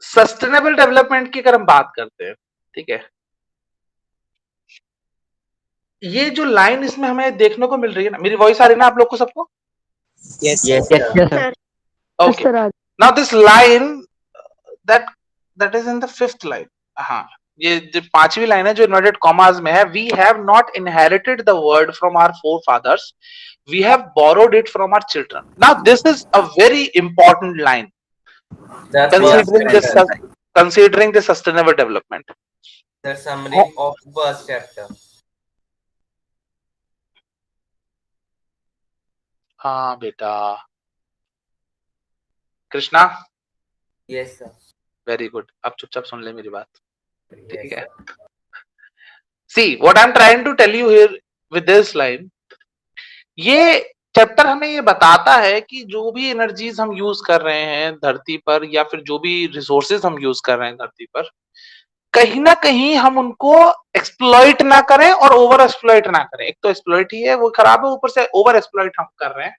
सस्टेनेबल डेवलपमेंट की अगर हम बात करते हैं, ठीक है, ये जो लाइन इसमें हमें देखने को मिल रही है ना, मेरी वॉइस आ रही है ना आप लोग को सबको? Yes, Yes, sir. sir. sir. Okay. Yes, sir. Now this line that is in the fifth line. हाँ, ये जो पांचवी लाइन है जो इन्वर्टेड कॉमास में है, we have not inherited the word from our forefathers, we have borrowed it from our children. Now this is a very important line That's considering the sustainable development. The summary of first chapter. हाँ बेटा, Krishna. Yes, sir. Very good, अब चुपचाप सुन ले मेरी बात, ठीक है। See what I am trying to tell you here with this line, ये चैप्टर हमें ये बताता है कि जो भी एनर्जीज हम यूज कर रहे हैं धरती पर, या फिर जो भी रिसोर्सेज हम यूज कर रहे हैं धरती पर, कहीं ना कहीं हम उनको एक्सप्लॉइट ना करें और ओवर एक्सप्लॉइट ना करें। एक तो एक्सप्लॉइट ही है वो खराब है, ऊपर से ओवर एक्सप्लॉइट हम कर रहे हैं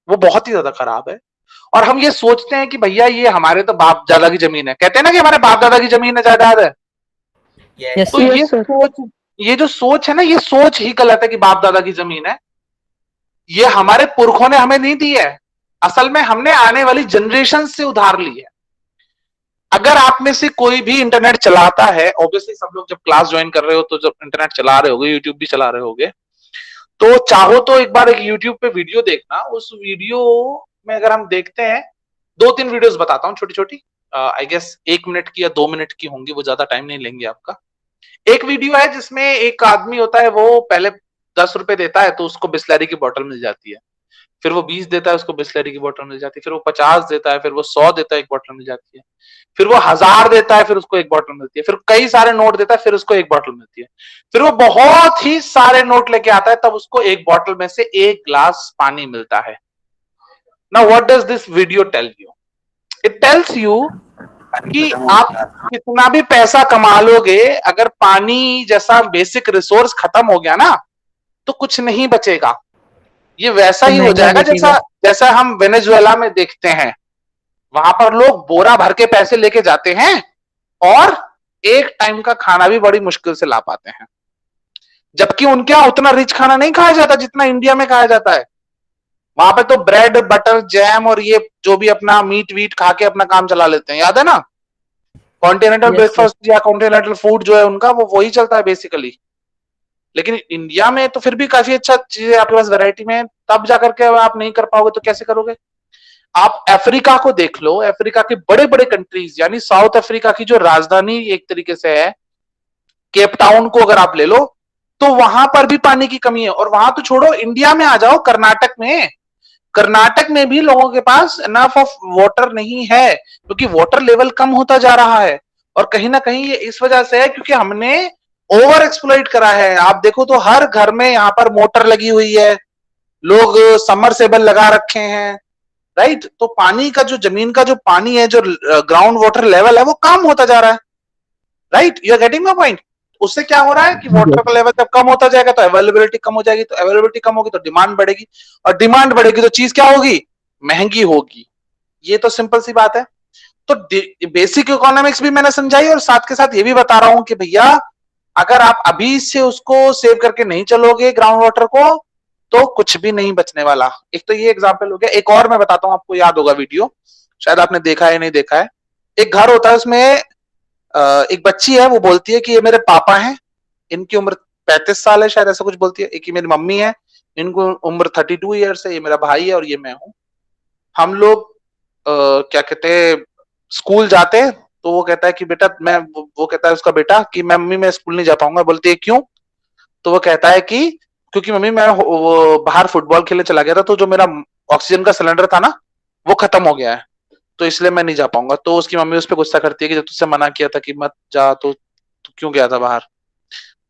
वो बहुत ही ज्यादा खराब है। और हम ये सोचते हैं कि भैया ये हमारे तो बाप दादा की जमीन है, कहते हैं ना कि हमारे बाप दादा की जमीन है, जायदाद है। Yes. तो ये जो सोच है ना, ये सोच ही गलत है कि बाप दादा की जमीन है। ये हमारे पुरखों ने हमें नहीं दी है, असल में हमने आने वाली जनरेशन से उधार ली है। अगर आप में से कोई भी इंटरनेट चलाता है, ऑब्वियसली सब लोग जब क्लास ज्वाइन कर रहे हो तो जब इंटरनेट चला रहे होगे, यूट्यूब भी चला रहे होगे, तो चाहो तो एक बार एक यूट्यूब पे वीडियो देखना। उस वीडियो में अगर हम देखते हैं, 2-3 वीडियोस बताता हूँ छोटी छोटी, आई गेस 1 मिनट की या 2 मिनट की होंगी, वो ज्यादा टाइम नहीं लेंगे आपका। एक वीडियो है जिसमें एक आदमी होता है, वो पहले 10 रुपए देता है तो उसको बिस्लरी की बोतल मिल जाती है, फिर वो 20 देता है उसको बिस्लरी की बोतल मिल जाती है, फिर वो 50 देता है, फिर वो 100 देता है, एक बोतल मिल जाती है, फिर वो 1000 देता है, फिर उसको एक बोतल मिलती है, फिर कई सारे नोट देता है, फिर उसको एक बोतल मिलती है, फिर वो बहुत ही सारे नोट लेके आता है, तब उसको एक बोतल में से एक ग्लास पानी मिलता है। Now what does this video tell you? It tells you कि आप कितना भी पैसा कमा लोगे, अगर पानी जैसा बेसिक रिसोर्स खत्म हो गया ना तो कुछ नहीं बचेगा। ये वैसा ही हो जाएगा जैसा हम वेनेजुएला में देखते हैं। वहां पर लोग बोरा भर के पैसे लेके जाते हैं और एक टाइम का खाना भी बड़ी मुश्किल से ला पाते हैं, जबकि उनके यहां उतना रिच खाना नहीं खाया जाता जितना इंडिया में खाया जाता है। वहां पे तो ब्रेड बटर जैम और ये जो भी अपना मीट वीट खा के अपना काम चला लेते हैं, याद है ना? कॉन्टिनेंटल ब्रेकफास्ट या कॉन्टिनेंटल फूड जो है उनका, वो वही चलता है बेसिकली। लेकिन इंडिया में तो फिर भी काफी अच्छा चीजें आपके पास वैरायटी में, तब जाकर के आप नहीं कर पाओगे तो कैसे करोगे? आप अफ्रीका को देख लो, अफ्रीका के बड़े बड़े कंट्रीज, यानी साउथ अफ्रीका की जो राजधानी एक तरीके से है केप टाउन को अगर आप ले लो, तो वहां पर भी पानी की कमी है। और वहां तो छोड़ो, इंडिया में आ जाओ, कर्नाटक में भी लोगों के पास इनफ ऑफ वाटर नहीं है, क्योंकि वाटर लेवल कम होता जा रहा है। और कहीं ना कहीं ये इस वजह से है क्योंकि हमने ओवर एक्सप्लॉइट करा है। आप देखो तो हर घर में यहाँ पर मोटर लगी हुई है, लोग सबमर्सिबल लगा रखे हैं, राइट। तो पानी का जो जमीन का जो पानी है, जो ग्राउंड वाटर लेवल है, वो कम होता जा रहा है, right. You are getting my point. उससे क्या हो रहा है कि वाटर का लेवल जब कम होता जाएगा तो अवेलेबिलिटी कम हो जाएगी, तो अवेलेबिलिटी कम होगी तो डिमांड बढ़ेगी, और डिमांड बढ़ेगी तो चीज क्या होगी, महंगी होगी। ये तो सिंपल सी बात है। तो बेसिक इकोनॉमिक्स भी मैंने समझाई, और साथ के साथ ये भी बता रहा हूं कि भैया अगर आप अभी से उसको सेव करके नहीं चलोगे ग्राउंड वाटर को, तो कुछ भी नहीं बचने वाला। एक तो ये एग्जांपल हो गया, एक और मैं बताता हूं, आपको याद होगा वीडियो, शायद आपने देखा है नहीं देखा है। एक घर होता है, उसमें एक बच्ची है, वो बोलती है कि ये मेरे पापा हैं, इनकी उम्र 35 साल है शायद, ऐसा कुछ बोलती है। एक ही मेरी मम्मी है, इनको उम्र 32 ईयर्स है, ये मेरा भाई है और ये मैं हूं। हम लोग क्या कहते हैं, स्कूल जाते हैं, तो वो कहता है कि बेटा वो कहता है उसका बेटा कि मम्मी मैं स्कूल नहीं जा पाऊंगा। बोलती है क्यों? तो वो कहता है कि क्योंकि मम्मी मैं वो बाहर फुटबॉल खेलने चला गया था, तो जो मेरा ऑक्सीजन का सिलेंडर था ना, वो खत्म हो गया है, तो इसलिए मैं नहीं जा पाऊंगा। तो उसकी मम्मी उस पर गुस्सा करती है कि जब तुझसे मना किया था कि मत जा, तो क्यों गया था बाहर?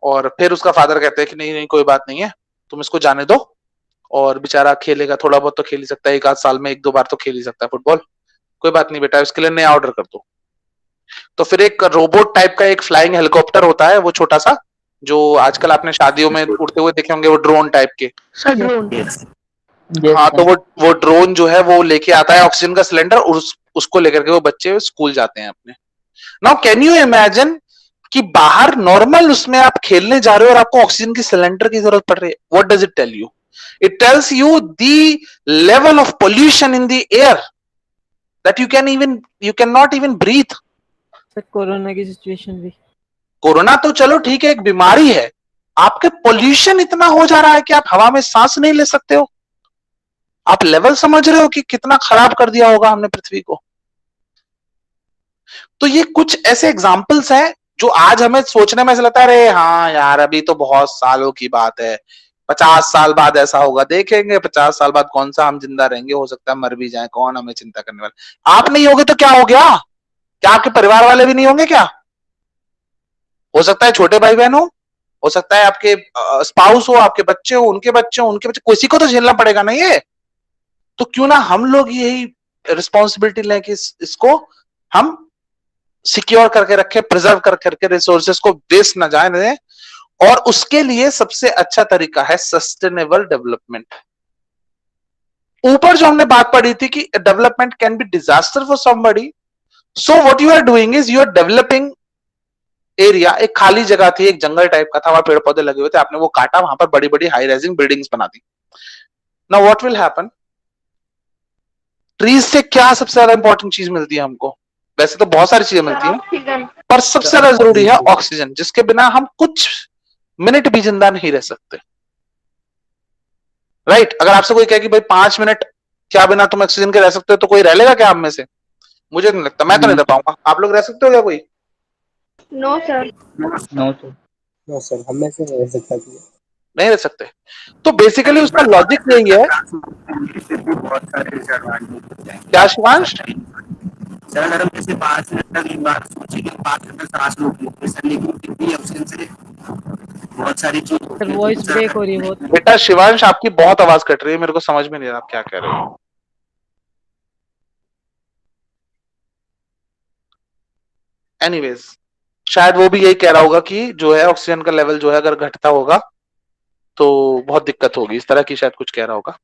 और फिर उसका फादर कहते हैं कि नहीं नहीं कोई बात नहीं है, तुम इसको जाने दो, और बेचारा खेलेगा, थोड़ा बहुत तो खेल ही सकता है, एक आध साल में 1-2 बार तो खेल ही सकता है फुटबॉल, कोई बात नहीं बेटा, उसके लिए नया ऑर्डर कर दो। तो फिर एक रोबोट टाइप का एक फ्लाइंग हेलीकॉप्टर होता है, वो छोटा सा, जो आजकल आपने शादियों में उड़ते हुए देखे होंगे, वो ड्रोन टाइप के। हाँ, तो वो ड्रोन जो है वो लेके आता है ऑक्सीजन का सिलेंडर, और उसको लेकर के वो बच्चे स्कूल जाते हैं अपने। नाउ कैन यू इमेजिन कि बाहर नॉर्मल उसमें आप खेलने जा रहे हो और आपको ऑक्सीजन की सिलेंडर की जरूरत पड़ रही है। What does it tell you? It tells you the level of pollution in the air that you can not even breathe. Corona की सिचुएशन भी, कोरोना तो चलो ठीक है, एक बीमारी है, आपके पोल्यूशन इतना हो जा रहा है कि आप हवा में सांस नहीं ले सकते हो। आप लेवल समझ रहे हो कि कितना खराब कर दिया होगा हमने पृथ्वी को। तो ये कुछ ऐसे एग्जाम्पल्स हैं जो आज हमें सोचने में ऐसा लगता है, अरे हाँ यार अभी तो बहुत सालों की बात है, 50 साल बाद ऐसा होगा, देखेंगे 50 साल बाद कौन सा हम जिंदा रहेंगे, हो सकता है मर भी जाए, कौन हमें चिंता करने वाला। आप नहीं होगे तो क्या हो गया? क्या आपके परिवार वाले भी नहीं होंगे क्या? हो सकता है छोटे भाई बहन हो सकता है आपके स्पाउस हो, आपके बच्चे हो, उनके बच्चे हो, उनके बच्चे, किसी को तो झेलना पड़ेगा ना ये। तो क्यों ना हम लोग यही रिस्पॉन्सिबिलिटी लें कि इसको हम सिक्योर करके रखें, प्रिजर्व करके रखें, रिसोर्सेज को वेस्ट ना जाए दें। और उसके लिए सबसे अच्छा तरीका है सस्टेनेबल डेवलपमेंट। ऊपर जो हमने बात पढ़ी थी कि development can be disaster for somebody, so what you are doing is you are developing area. एक खाली जगह थी, एक जंगल टाइप का था, वहां पेड़ पौधे लगे हुए थे, आपने वो काटा, वहां पर बड़ी बड़ी हाई राइजिंग बिल्डिंग्स बना दी। Now what will happen? Trees से क्या सबसे ज्यादा इंपॉर्टेंट चीज मिलती है हमको? वैसे तो बहुत सारी चीजें मिलती हैं, पर सबसे ज्यादा जरूरी है ऑक्सीजन, जिसके बिना हम कुछ मिनट भी जिंदा नहीं रह सकते, राइट। अगर आपसे कोई कहे कि भाई 5 मिनट क्या बिना तुम ऑक्सीजन के रह सकते हो, तो कोई रह लेगा क्या आप में से? मुझे नहीं लगता, मैं तो नहीं रह पाऊंगा। आप लोग रह सकते हो क्या कोई? No sir. नो सर, हम में से नहीं रह सकता कोई। नहीं रह सकते। तो बेसिकली उसका लॉजिक यही है। क्या शिवांश? सर अगर हम जैसे 5 मिनट तक एक बार सोचे कि 5 मिनट तक सांस रोक लेते सर, लेकिन कितनी ऑक्सीजन से बहुत सारी चीज। सर वॉइस ब्रेक हो रही है बहुत। बेटा शिवांश आपकी बहुत आवाज कट रही है, मेरे को समझ में नहीं आ रहा आप क्या कह रहे हो। एनीवेज, शायद वो भी यही कह रहा होगा कि जो है ऑक्सीजन का लेवल जो है अगर घटता होगा तो बहुत दिक्कत होगी, इस तरह की शायद कुछ कह रहा होगा।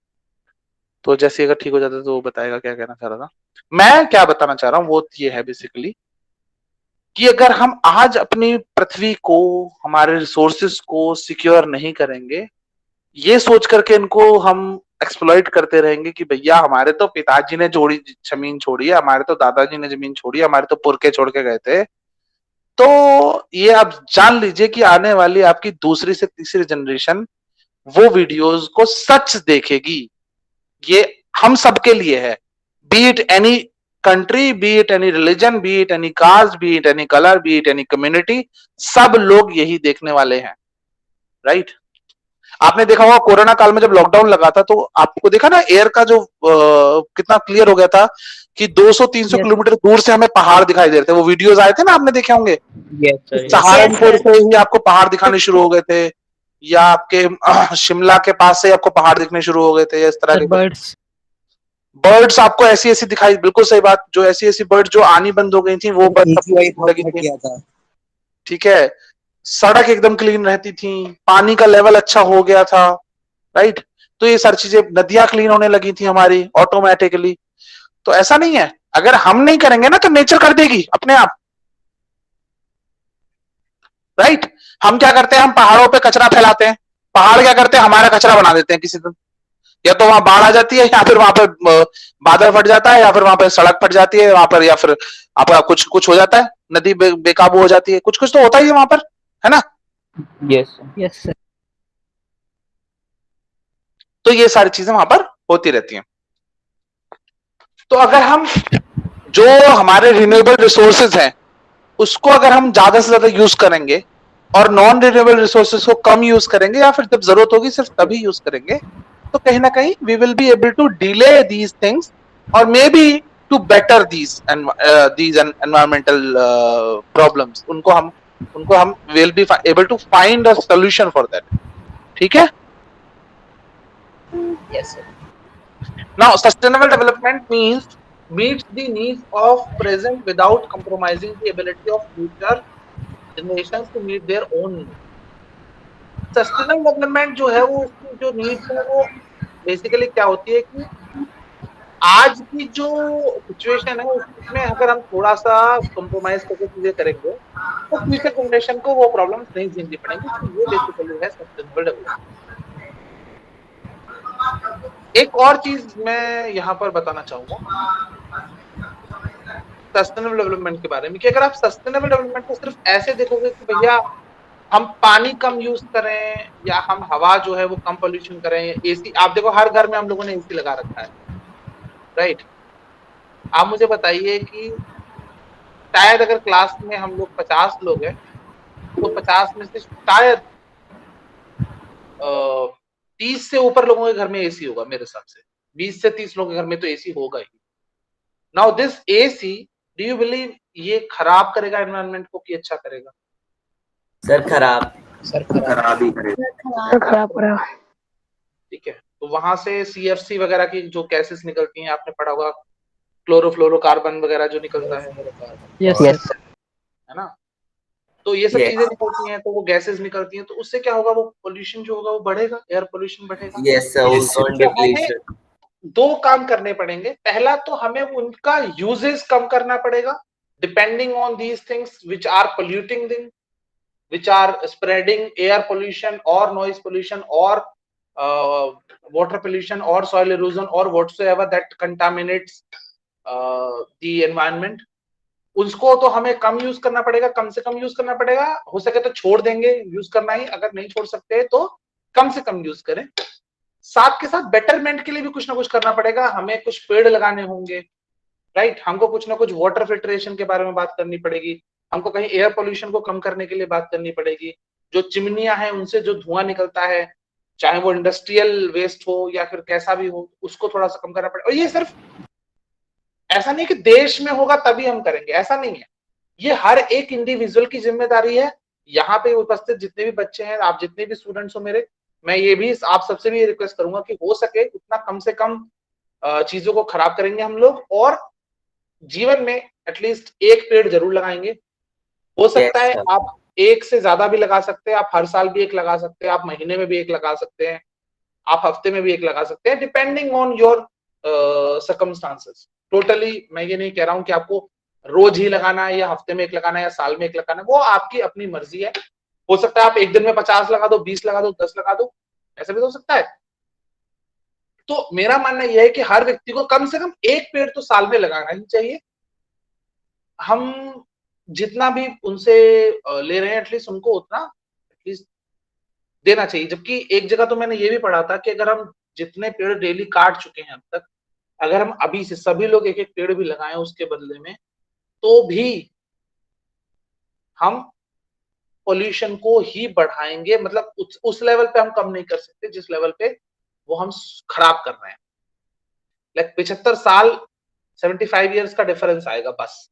तो जैसे अगर ठीक हो जाता तो वो बताएगा क्या कहना चाह रहा था। मैं क्या बताना चाह रहा हूं वो ये है बेसिकली कि अगर हम आज अपनी पृथ्वी को, हमारे रिसोर्सेस को सिक्योर नहीं करेंगे, ये सोच करके इनको हम एक्सप्लॉइट करते रहेंगे कि भैया हमारे तो पिताजी ने जोड़ी जमीन छोड़ी है, हमारे तो दादाजी ने जमीन छोड़ी है, हमारे तो पुरखे छोड़ के गए थे, तो ये आप जान लीजिए कि आने वाली आपकी दूसरी से तीसरी जनरेशन वो वीडियोस को सच देखेगी। ये हम सबके लिए है, B it any country, be it any religion, be it any caste, be it any color, be it any community, सब लोग यही देखने वाले हैं, राइट। आपने देखा होगा कोरोना काल में जब लॉकडाउन लगा था, तो आपको देखा ना एयर का जो कितना क्लियर हो गया था कि 200-300 किलोमीटर दूर से हमें पहाड़ दिखाई दे रहे थे। वो वीडियोस आए थे ना, आपने देखे होंगे, सहारनपुर से ही आपको पहाड़ दिखाने शुरू हो गए थे, या आपके शिमला के पास से आपको पहाड़ दिखने शुरू हो गए थे, इस तरह के बर्ड्स बर्ड्स आपको ऐसी ऐसी दिखाई, बिल्कुल सही बात, जो ऐसी ऐसी बर्ड जो आनी बंद हो गई थी वो बर्ड AQI बहुत लगी घट थी। गया था। ठीक है, सड़क एकदम क्लीन रहती थी, पानी का लेवल अच्छा हो गया था, राइट। तो ये सारी चीजें, नदियां क्लीन होने लगी थी हमारी ऑटोमेटिकली। तो ऐसा नहीं है, अगर हम नहीं करेंगे ना तो नेचर कर देगी अपने आप, राइट। हम क्या करते हैं, हम पहाड़ों पे कचरा फैलाते हैं, पहाड़ क्या करते हैं, हमारा कचरा बना देते हैं किसी दिन, या तो वहां बाढ़ आ जाती है, या फिर वहां पर बादल फट जाता है, या फिर वहां पर सड़क फट जाती है वहां पर, या फिर आपका कुछ कुछ हो जाता है, नदी बेकाबू हो जाती है, कुछ कुछ तो होता ही है वहां पर, है ना। Yes. Yes sir. तो ये सारी चीजें वहां पर होती रहती हैं। तो अगर हम जो हमारे रिन्यूएबल रिसोर्सेज हैं उसको अगर हम ज्यादा से ज्यादा यूज करेंगे और नॉन रिन्यूएबल रिसोर्सेज को कम यूज करेंगे, या फिर जब जरूरत होगी सिर्फ तभी यूज करेंगे, तो कहीं ना कहीं we will be able to delay these things और maybe to better these environmental problems. उनको हम will be able to find a solution for that. ठीक है। Yes, sir. Now, sustainable development meets the needs of present without compromising the ability of future generations to meet their own needs. Sustainable development जो है वो उसकी जो needs है वो basically क्या होती है कि आज की जो सिचुएशन है उसमें अगर हम थोड़ा सा कॉम्प्रोमाइज करके चीजें करेंगे तो फ्यूचर जनरेशन को वो प्रॉब्लम्स नहीं झेलनी पड़ेंगी। तो ये बेसिकली है सस्टेनेबल डेवलपमेंट। एक और चीज मैं यहाँ पर बताना चाहूंगा सस्टेनेबल डेवलपमेंट के बारे में, कि अगर आप सस्टेनेबल डेवलपमेंट को सिर्फ ऐसे देखोगे कि भैया हम पानी कम यूज करें या हम हवा जो है वो कम पोल्यूशन करें, एसी, आप देखो हर घर में हम लोगों ने एसी लगा रखा है, राइट। आप मुझे बताइए कि शायद अगर क्लास में हम लोग 50 लोग हैं तो 50 में से शायद 30 से ऊपर लोगों के घर में एसी होगा मेरे हिसाब से, 20 से 30 लोगों के घर में तो एसी होगा ही। Now this AC, do you believe ये खराब करेगा एनवायरनमेंट को कि अच्छा करेगा? सर खराब ही करेगा। खराब। ठीक है, तो वहां से सीएफसी वगैरह की जो गैसेस निकलती हैं, आपने पढ़ा होगा क्लोरोफ्लोरोकार्बन वगैरह जो निकलता है, यस है ना। तो ये सब चीजें निकलती हैं, तो वो गैसेस निकलती हैं, तो उससे क्या होगा, वो पोल्यूशन जो होगा वो बढ़ेगा, एयर पोल्यूशन बढ़ेगा। Yes sir, ozone depletion. दो काम करने पड़ेंगे। पहला तो हमें उनका यूजेस कम करना पड़ेगा depending on these things which are polluting thing, which are spreading air pollution or noise pollution or water pollution or soil erosion or whatsoever that contaminates the environment, उसको तो हमें कम यूज करना पड़ेगा, कम से कम यूज करना पड़ेगा। हो सके तो छोड़ देंगे यूज करना ही, अगर नहीं छोड़ सकते तो कम से कम यूज करें। साथ के साथ बेटरमेंट के लिए भी कुछ ना कुछ करना पड़ेगा, हमें कुछ पेड़ लगाने होंगे, राइट। हमको कुछ ना कुछ वाटर फिल्ट्रेशन के बारे में बात करनी पड़ेगी, हमको कहीं एयर पोल्यूशन को कम करने के लिए बात करनी पड़ेगी। जो चिमनियां हैं उनसे जो धुआं निकलता है, चाहे वो इंडस्ट्रियल वेस्ट हो या फिर कैसा भी हो, उसको थोड़ा सा कम करना पड़ेगा। और ये सिर्फ ऐसा नहीं कि देश में होगा तभी हम करेंगे, ऐसा नहीं है, ये हर एक इंडिविजुअल की जिम्मेदारी है। यहाँ पे उपस्थित जितने भी बच्चे हैं, आप जितने भी स्टूडेंट्स हो मेरे, मैं ये भी आप सबसे भी रिक्वेस्ट करूंगा कि हो सके उतना कम से कम चीजों को खराब करेंगे हम लोग, और जीवन में एटलीस्ट एक पेड़ जरूर लगाएंगे। हो सकता है आप एक से ज्यादा भी लगा सकते हैं, आप हर साल भी एक लगा सकते हैं, आप महीने में भी एक लगा सकते हैं, आप हफ्ते में भी एक लगा सकते हैं, depending on your circumstances. Totally मैं ये नहीं कह रहा हूं कि आपको रोज ही लगाना है या हफ्ते में एक लगाना है या साल में एक लगाना है, वो आपकी अपनी मर्जी है। हो सकता है आप एक दिन में 50 लगा दो, 20 लगा दो, 10 लगा दो, ऐसा भी हो सकता है। तो मेरा मानना यह है कि हर व्यक्ति को कम से कम एक पेड़ तो साल में लगाना ही चाहिए। हम जितना भी उनसे ले रहे हैं एटलीस्ट उनको उतना एटलीस्ट देना चाहिए। जबकि एक जगह तो मैंने ये भी पढ़ा था कि अगर हम जितने पेड़ डेली काट चुके हैं अब तक, अगर हम अभी से सभी लोग एक एक पेड़ भी लगाएं उसके बदले में, तो भी हम पोल्यूशन को ही बढ़ाएंगे। मतलब उस लेवल पे हम कम नहीं कर सकते जिस लेवल पे वो हम खराब कर रहे हैं। लाइक 75 साल 75 इयर्स का डिफरेंस आएगा बस।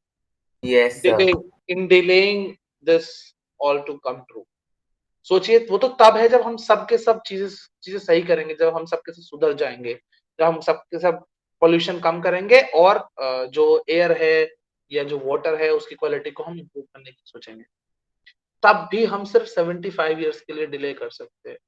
Yes, sir. In delaying this all to come true. सोचिए वो तो तब है जब हम सबके सब चीजें सही करेंगे, जब हम सबके सब सुधर जाएंगे, जब हम सबके सब पॉल्यूशन कम करेंगे और जो एयर है या जो वाटर है उसकी क्वालिटी को हम इम्प्रूव करने की सोचेंगे, तब भी हम सिर्फ 75 ईयर्स के लिए डिले कर सकते हैं।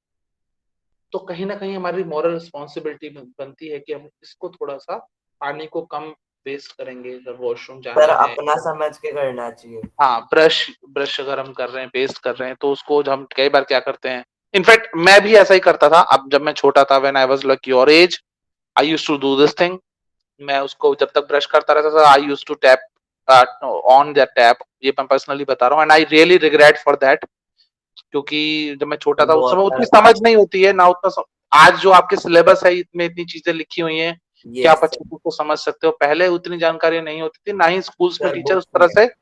तो कहीं ना कहीं हमारी मॉरल रिस्पॉन्सिबिलिटी बनती है कि हम इसको थोड़ा सा पानी को कम वेस्ट करेंगे, अगर वॉशरूम सर जाना है, अपना समझ के करना चाहिए। हाँ ब्रश ब्रश अगर हम कर रहे हैं, वेस्ट कर रहे हैं, तो उसको हम कई बार क्या करते हैं, इनफैक्ट मैं भी ऐसा ही करता था। अब जब मैं छोटा था, when I was like your age, I used to do this thing. मैं उसको जब तक ब्रश करता रहता था, I used to tap on that tap. ये मैं पर्सनली बता रहा हूँ, and I really regret for that, क्योंकि जब मैं छोटा था उस समय बहुत उतनी सारा समझ नहीं होती है ना, उतना आज जो आपके सिलेबस है इसमें इतनी चीजें लिखी हुई हैं कि आप यस अच्छे से उसको समझ सकते हो। पहले उतनी जानकारी नहीं होती थी, ना ही स्कूल्स में सर, टीचर उस बुक्स तरह में। से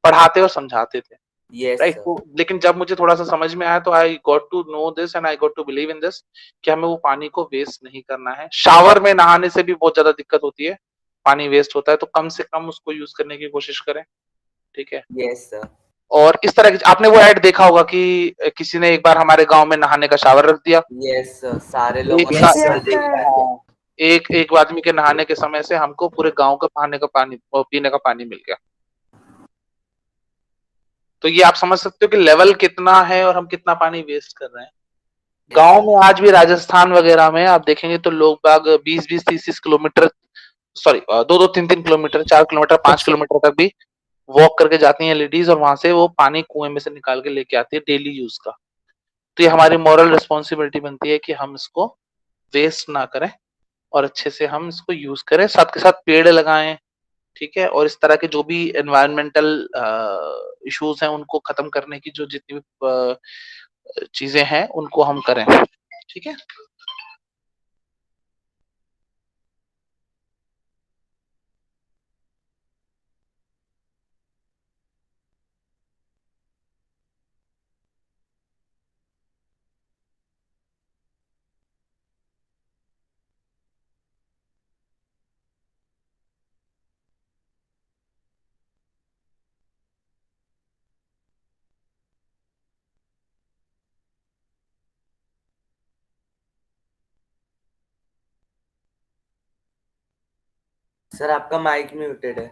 पढ़ाते और समझाते थे, यस राइट। सर। तो लेकिन जब मुझे थोड़ा सा समझ में आया तो I got to know this and I got to believe in this कि हमें वो पानी को वेस्ट नहीं करना है। शावर में नहाने से भी बहुत ज्यादा दिक्कत होती है, पानी वेस्ट होता है, तो कम से कम उसको यूज करने की कोशिश करें, ठीक है। Yes sir. और इस तरह की आपने वो ऐड देखा होगा कि किसी ने एक बार हमारे गांव में नहाने का शावर रख दिया, यस सर, सारे एक लोगों ने Yes, नकल sir. देखा है। हाँ, एक आदमी के नहाने के समय से हमको पूरे गांव का नहाने का पानी और पीने का पानी मिल गया। तो ये आप समझ सकते हो कि लेवल कितना है और हम कितना पानी वेस्ट कर रहे हैं। गांव में आज भी राजस्थान वगैरह में आप देखेंगे तो लोग बाग 20-20, 30-30 kilometre, sorry 2-2, 3-3 kilometre, 4 kilometre, 5 kilometre तक भी वॉक करके जाती हैं लेडीज, और वहां से वो पानी कुएं में से निकाल के लेके आती है डेली यूज का। तो ये हमारी मॉरल रिस्पॉन्सिबिलिटी बनती है कि हम इसको वेस्ट ना करें और अच्छे से हम इसको यूज करें, साथ के साथ पेड़ लगाएं, ठीक है। और इस तरह के जो भी एनवायरमेंटल इश्यूज हैं उनको खत्म करने की जो जितनी भी चीजें हैं उनको हम करें, ठीक है। सर आपका माइक म्यूटेड है।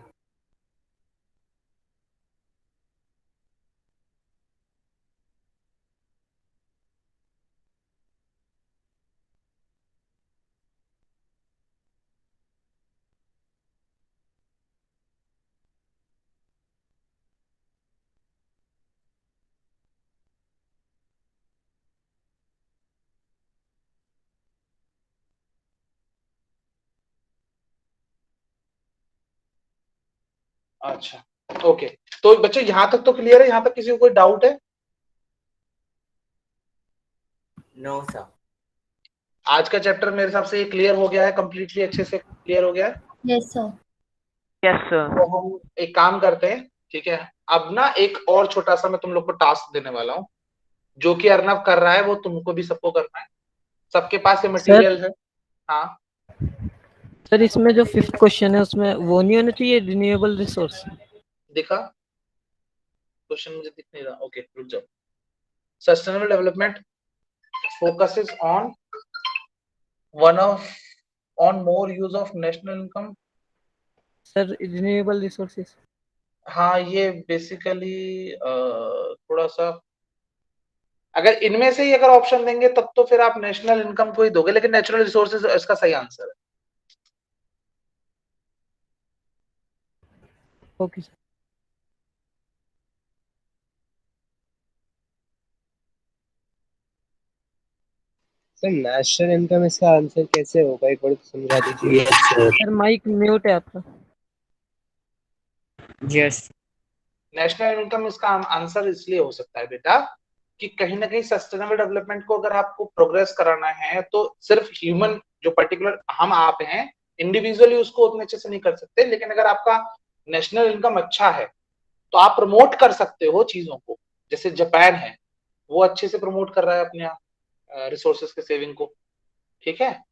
अच्छा, ओके। तो बच्चों यहाँ तक तो क्लियर है, यहाँ तक किसी को कोई डाउट है? No sir. आज का चैप्टर मेरे हिसाब से ये क्लियर हो गया है, कंप्लीटली अच्छे से क्लियर हो गया है। Yes, sir. Yes sir. तो हम एक काम करते हैं, ठीक है। अब ना एक और छोटा सा मैं तुम लोग को टास्क देने वाला हूँ, जो कि अर्नव कर रहा है वो तुमको भी सबको करना है। सबके पास ये मटेरियल है? हाँ सर इसमें जो 5th क्वेश्चन है उसमें वो नहीं होना चाहिए रिन्यूएबल रिसोर्स? दिखा, क्वेश्चन मुझे दिख नहीं रहा। ओके रुक जाओ। Sustainable development focuses on on more use of national income। Sir renewable resources. हाँ ये बेसिकली थोड़ा सा, अगर इनमें से ही अगर ऑप्शन देंगे तब तो फिर आप नेशनल इनकम को ही दोगे, लेकिन नेचुरल रिसोर्सेज इसका सही आंसर है। Okay sir. Sir national income इसका आंसर कैसे होगा, एक बार तो समझा दीजिए। सर माइक म्यूट है आपका। यस नेशनल इनकम इसका आंसर इसलिए हो सकता है बेटा कि कहीं ना कहीं सस्टेनेबल डेवलपमेंट को अगर आपको प्रोग्रेस कराना है तो सिर्फ ह्यूमन जो पर्टिकुलर हम आप हैं इंडिविजुअली उसको उतने अच्छे से नहीं कर सकते, लेकिन अगर आपका नेशनल इनकम अच्छा है तो आप प्रमोट कर सकते हो चीजों को। जैसे जापान है, वो अच्छे से प्रमोट कर रहा है अपने यहाँ रिसोर्सेज के सेविंग को, ठीक है।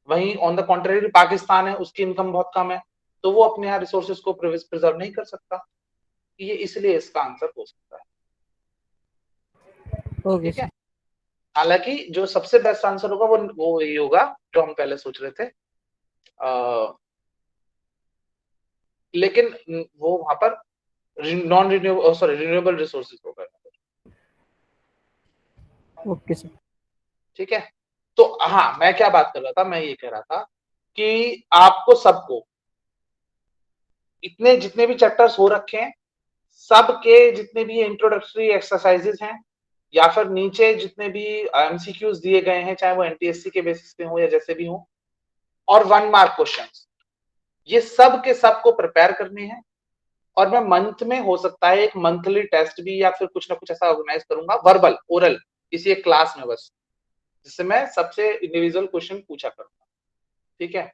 वहीं ऑन द कॉन्ट्रेरी पाकिस्तान है, उसकी इनकम बहुत कम है, तो वो अपने यहाँ रिसोर्सेज को प्रिजर्व नहीं कर सकता। ये इसलिए इसका आंसर हो सकता है। ओके ठीक है, हालांकि जो सबसे बेस्ट आंसर होगा वो यही होगा जो हम पहले सोच रहे थे, लेकिन वो वहां पर non renewable sorry renewable resources होगा। Okay sir. ठीक है, तो हाँ मैं क्या बात कर रहा था, मैं ये कह रहा था कि आपको सबको इतने जितने भी चैप्टर्स हो रखे हैं सबके जितने भी इंट्रोडक्टरी एक्सरसाइजेस हैं या फिर नीचे जितने भी एमसीक्यूज दिए गए हैं, चाहे वो एनटीएससी के बेसिस पे हो या जैसे भी हो, और 1 मार्क क्वेश्चंस, ये सब के सब को प्रिपेयर करने हैं। और मैं मंथ में हो सकता है एक मंथली टेस्ट भी या फिर कुछ ना कुछ ऐसा ऑर्गेनाइज करूंगा, वर्बल ओरल इसी एक क्लास में बस, जिससे मैं सबसे इंडिविजुअल क्वेश्चन पूछा करूंगा। ठीक है,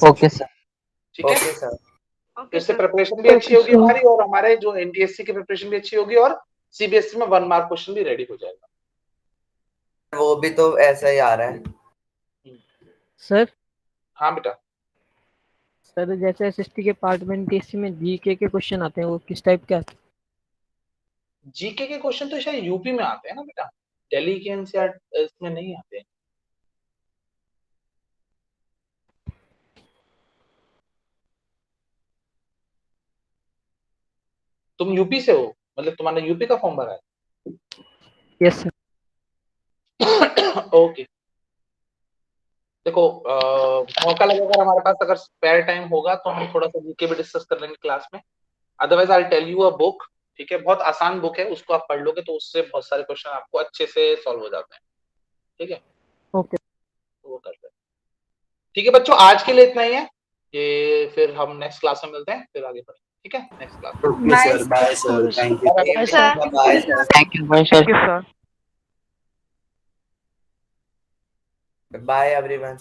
ओके सर। ठीक है, ओके सर। तो इससे प्रिपरेशन भी अच्छी होगी हमारी, और हमारे जो एनटीएससी की प्रिपरेशन भी अच्छी होगी, और सीबीएसई में 1 मार्क क्वेश्चन भी रेडी हो जाएगा। वो भी तो ऐसा ही आ रहा है सर। हाँ बेटा। सर जैसे एसएसटी के पार्ट में एनटीएससी में जीके के क्वेश्चन आते हैं, वो किस टाइप के आते हैं? जीके के क्वेश्चन तो शायद यूपी में आते हैं ना बेटा, दिल्ली के एनसीआर इसमें नहीं आते हैं। तुम यूपी से हो, मतलब तुम्हारा यूपी का फॉर्म भरा है? Yes sir. ओके, देखो मौका लगे अगर हमारे पास अगर स्पेयर टाइम होगा तो हम थोड़ा सा जीके भी डिस्कस कर लेंगे क्लास में, otherwise I tell you a book. ठीक है, बहुत आसान बुक है, उसको आप पढ़ लोगे तो उससे बहुत सारे क्वेश्चन आपको अच्छे से सॉल्व हो जाते हैं। ठीक है, ओके, वो करते हैं। ठीक है बच्चों, आज के लिए इतना ही है, ये फिर हम नेक्स्ट क्लास में मिलते हैं, फिर आगे बढ़ेंगे। ठीक है, next class. Okay sir, bye sir, thank you. Bye sir. Bye sir. Thank you, bye, sir. Bye everyone.